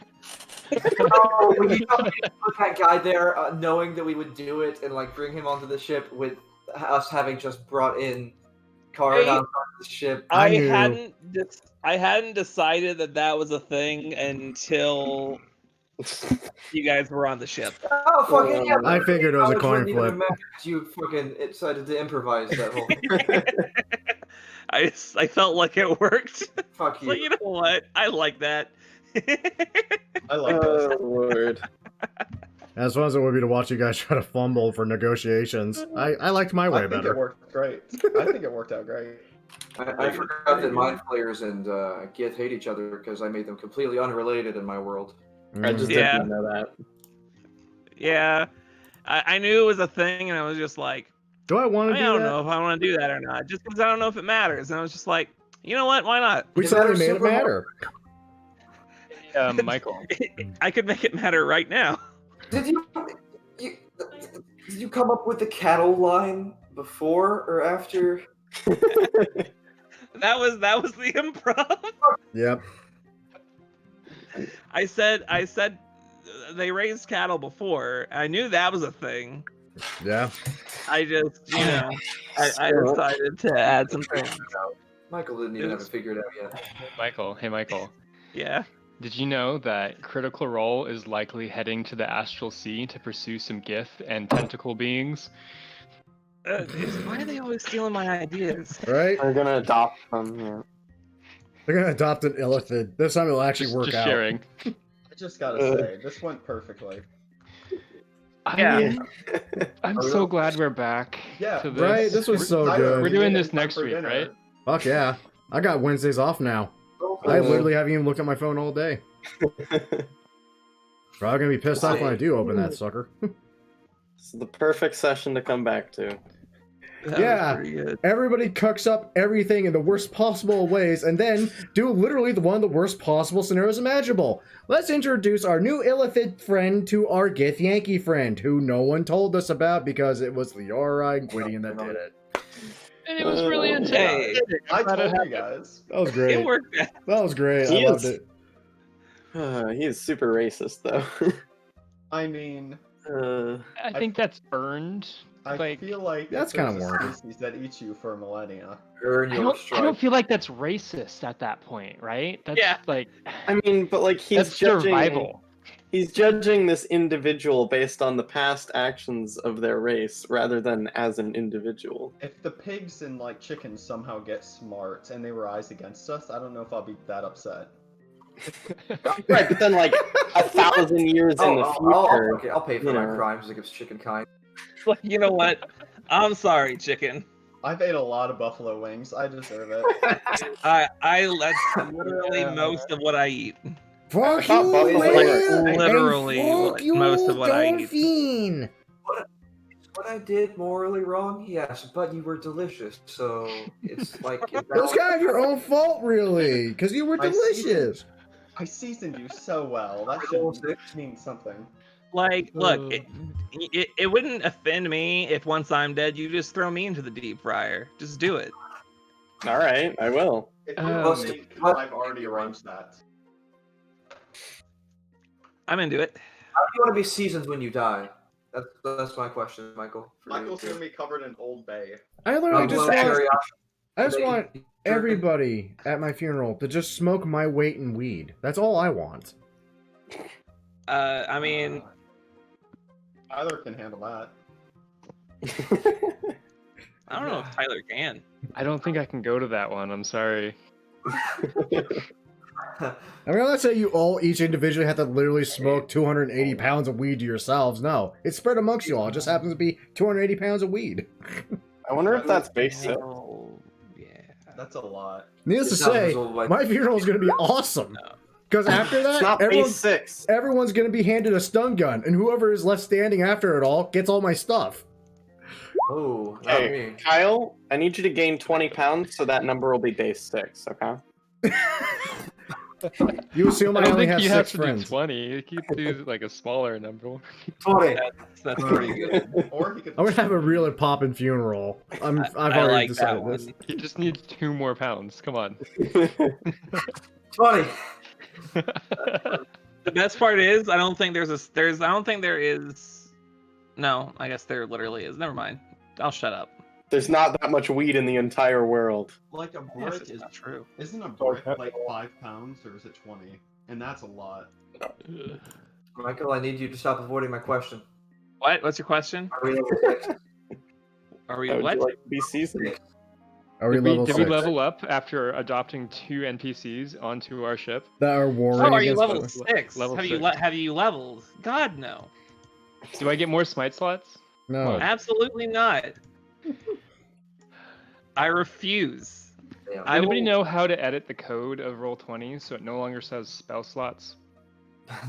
Oh, when you put that guy there, knowing that we would do it and like bring him onto the ship with us having just brought in Card Hey, on the ship. I knew. I hadn't decided that was a thing until you guys were on the ship. Oh fucking yeah! I figured it was a coin wouldn't even flip. imagine you fucking decided to improvise that whole thing. I felt like it worked. Fuck you. So you know what? I like that. I like this. Oh, Lord. As fun as it would be to watch you guys try to fumble for negotiations, I liked my way I think better. it worked great. I think it worked out great. I forgot that mind players and Gith hate each other because I made them completely unrelated in my world. I just Yeah. didn't know that. Yeah, I knew it was a thing, and I was just like, Do I want to do I don't that? know if I want to do that or not, just because I don't know if it matters. And I was just like, you know what? Why not? We Is suddenly that made it super matter. Michael. I could make it matter right now. Did you come up with the cattle line before or after? That was the improv. Yep. I said they raised cattle before. I knew that was a thing. Yeah. I just, I decided to add some things. Michael didn't even have it figured out yet. Hey Michael. Yeah. Did you know that Critical Role is likely heading to the Astral Sea to pursue some Gith and tentacle beings? Why are they always stealing my ideas? Right? We're gonna adopt them. Yeah. They're gonna adopt an illithid. This time it'll actually work Just out. sharing. I just gotta say, this went perfectly. Yeah. I'm so glad we're back Yeah, to this. Right? This was so good. We're doing this next week, right? Fuck yeah. I got Wednesdays off now. I literally haven't even looked at my phone all day. Probably gonna be pissed off when I do open that sucker. It's the perfect session to come back to. That Yeah. was pretty good. Everybody cucks up everything in the worst possible ways and then do literally one of the worst possible scenarios imaginable. Let's introduce our new illithid friend to our Gith Yankee friend, who no one told us about because it was Leora and Gwydion that did it. And it was really Hey, I told you guys. That was great. it worked. That was great. He I loved is- it. He is super racist, though. I mean, I think that's earned. I Like, feel like that's if there's kinda a warm. species that eats you for millennia. Earn I your don't stripes. feel like that's racist at that point, right? That's Yeah. like I mean, but like he's that's judging. survival. He's judging this individual based on the past actions of their race, rather than as an individual. If the pigs and like chickens somehow get smart and they rise against us, I don't know if I'll be that upset. Right, but then like 1,000 years in the future. Okay, I'll pay for you my know. crimes against chicken kind. Like, you know what? I'm sorry, chicken. I've ate a lot of buffalo wings. I deserve it. That's literally most of what I eat. Fuck thought you, buffalo Will, were and literally fuck you, most of what I eat. Dolphin. What I did morally wrong, yes, but you were delicious, so it's like That's kind of your own fault, really, because you were I delicious. I seasoned you so well. That should mean something. Like, look, it wouldn't offend me if once I'm dead, you just throw me into the deep fryer. Just do it. All right, I will. If Um, I've already arranged that. I'm into it. How do you want to be seasoned when you die? That's my question, Michael. for you. Michael's gonna be covered in Old Bay. I literally I'm just gonna want, teriyaki I just bacon. want everybody at my funeral to just smoke my weight in weed. That's all I want. I mean, Tyler can handle that. I don't know if Tyler can. I don't think I can go to that one. I'm sorry. I mean, let's say you all each individually have to literally smoke 280 pounds of weed to yourselves. No, it's spread amongst you all. It just happens to be 280 pounds of weed. I wonder if that's basic. Oh, yeah. That's a lot. Needless to It sounds say, like- my funeral is going to be awesome. Because after It's that, not base 6. everyone's going to be handed a stun gun, and whoever is left standing after it all gets all my stuff. Oh, not Hey, me. Kyle, I need you to gain 20 pounds, so that number will be base 6. Okay. You assume I I don't only think have you have 6 to friends. do 20. You could do like a smaller number. 20. That's pretty good. Or he could. I'm gonna have a really poppin' funeral. I've I already like decided that this. one. He just needs 2 more pounds. Come on. 20. The best part is I don't think I don't think there is. No, I guess there literally is. Never mind. I'll shut up. There's not that much weed in the entire world. Like a Yes, brick it's is. not true. Isn't a brick like 5 pounds or is it 20? And that's a lot. Michael, I need you to stop avoiding my question. What? What's your question? Are we level 6? Are we How would what? you like to be seasoned? Are we Did we, level did 6? we level up after adopting 2 NPCs onto our ship? That are warring Oh, are you against level us? 6? Level have you 6. have you leveled? God no. Do I get more smite slots? No. Absolutely not. I refuse. Yeah. I Anybody will- know how to edit the code of Roll20 so it no longer says spell slots?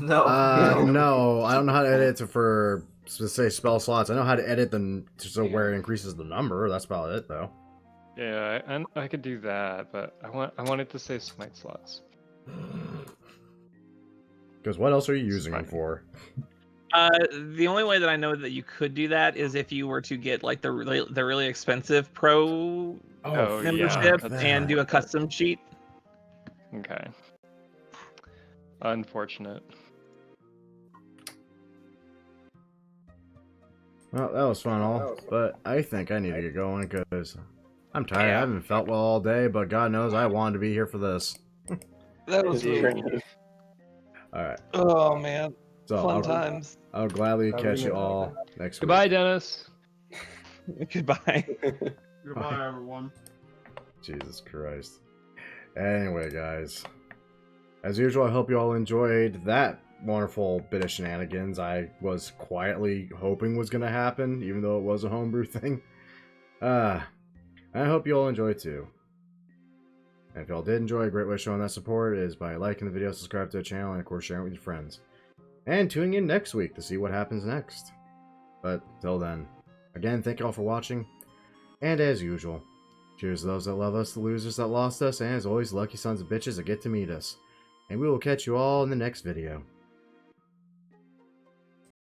No. No, I don't know how to edit it for to say spell slots. I know how to edit them so where it increases the number. That's about it, though. Yeah, I could do that, but I want it to say smite slots. Because what else are you using them Smite. for? The only way that I know that you could do that is if you were to get like the really expensive pro Oh, yeah, membership that's and do a custom sheet. Okay. Unfortunate. Well, that was fun, all, but I think I need to get going because I'm tired. I haven't felt well all day, but God knows I wanted to be here for this. That was really. All right, Oh man, so fun times. I'll gladly catch you all next Goodbye, week. Dennis. Goodbye. Goodbye, everyone. Jesus Christ. Anyway, guys, as usual, I hope you all enjoyed that wonderful bit of shenanigans I was quietly hoping was going to happen, even though it was a homebrew thing. I hope you all enjoy too. And if y'all did enjoy, a great way of showing that support is by liking the video, subscribe to the channel, and of course sharing it with your friends. And tuning in next week to see what happens next. But till then, again, thank you all for watching. And as usual, cheers to those that love us, the losers that lost us, and as always, lucky sons of bitches that get to meet us. And we will catch you all in the next video.